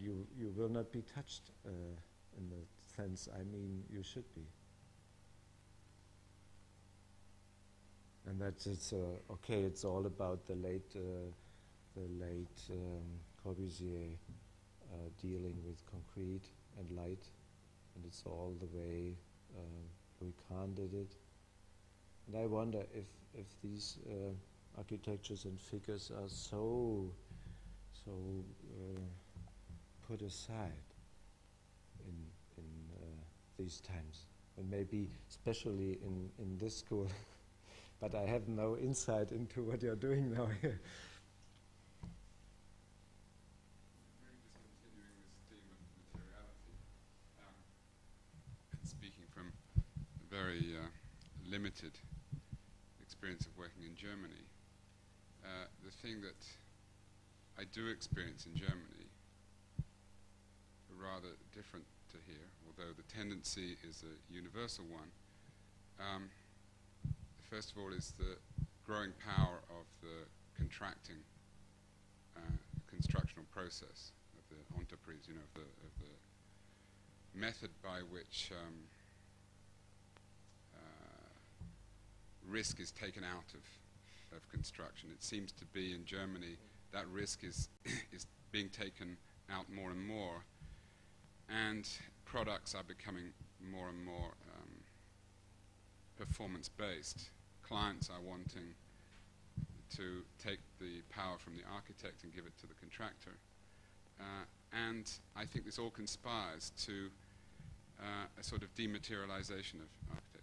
you will not be touched in the sense I mean you should be. And that's okay. It's all about the late Corbusier dealing with concrete and light, and it's all the way Louis Kahn did it. And I wonder if these architectures and figures are so put aside in these times, and maybe especially in this school. But I have no insight into what you're doing now here. Just continuing this theme of materiality, and speaking from a very limited experience of working in Germany, the thing that I do experience in Germany, rather different to here, although the tendency is a universal one. First of all, is the growing power of the contracting constructional process of the entreprise, of the method by which risk is taken out of construction. It seems to be in Germany that risk is being taken out more and more, and products are becoming more and more performance-based. Clients are wanting to take the power from the architect and give it to the contractor. And I think this all conspires to a sort of dematerialization of architecture.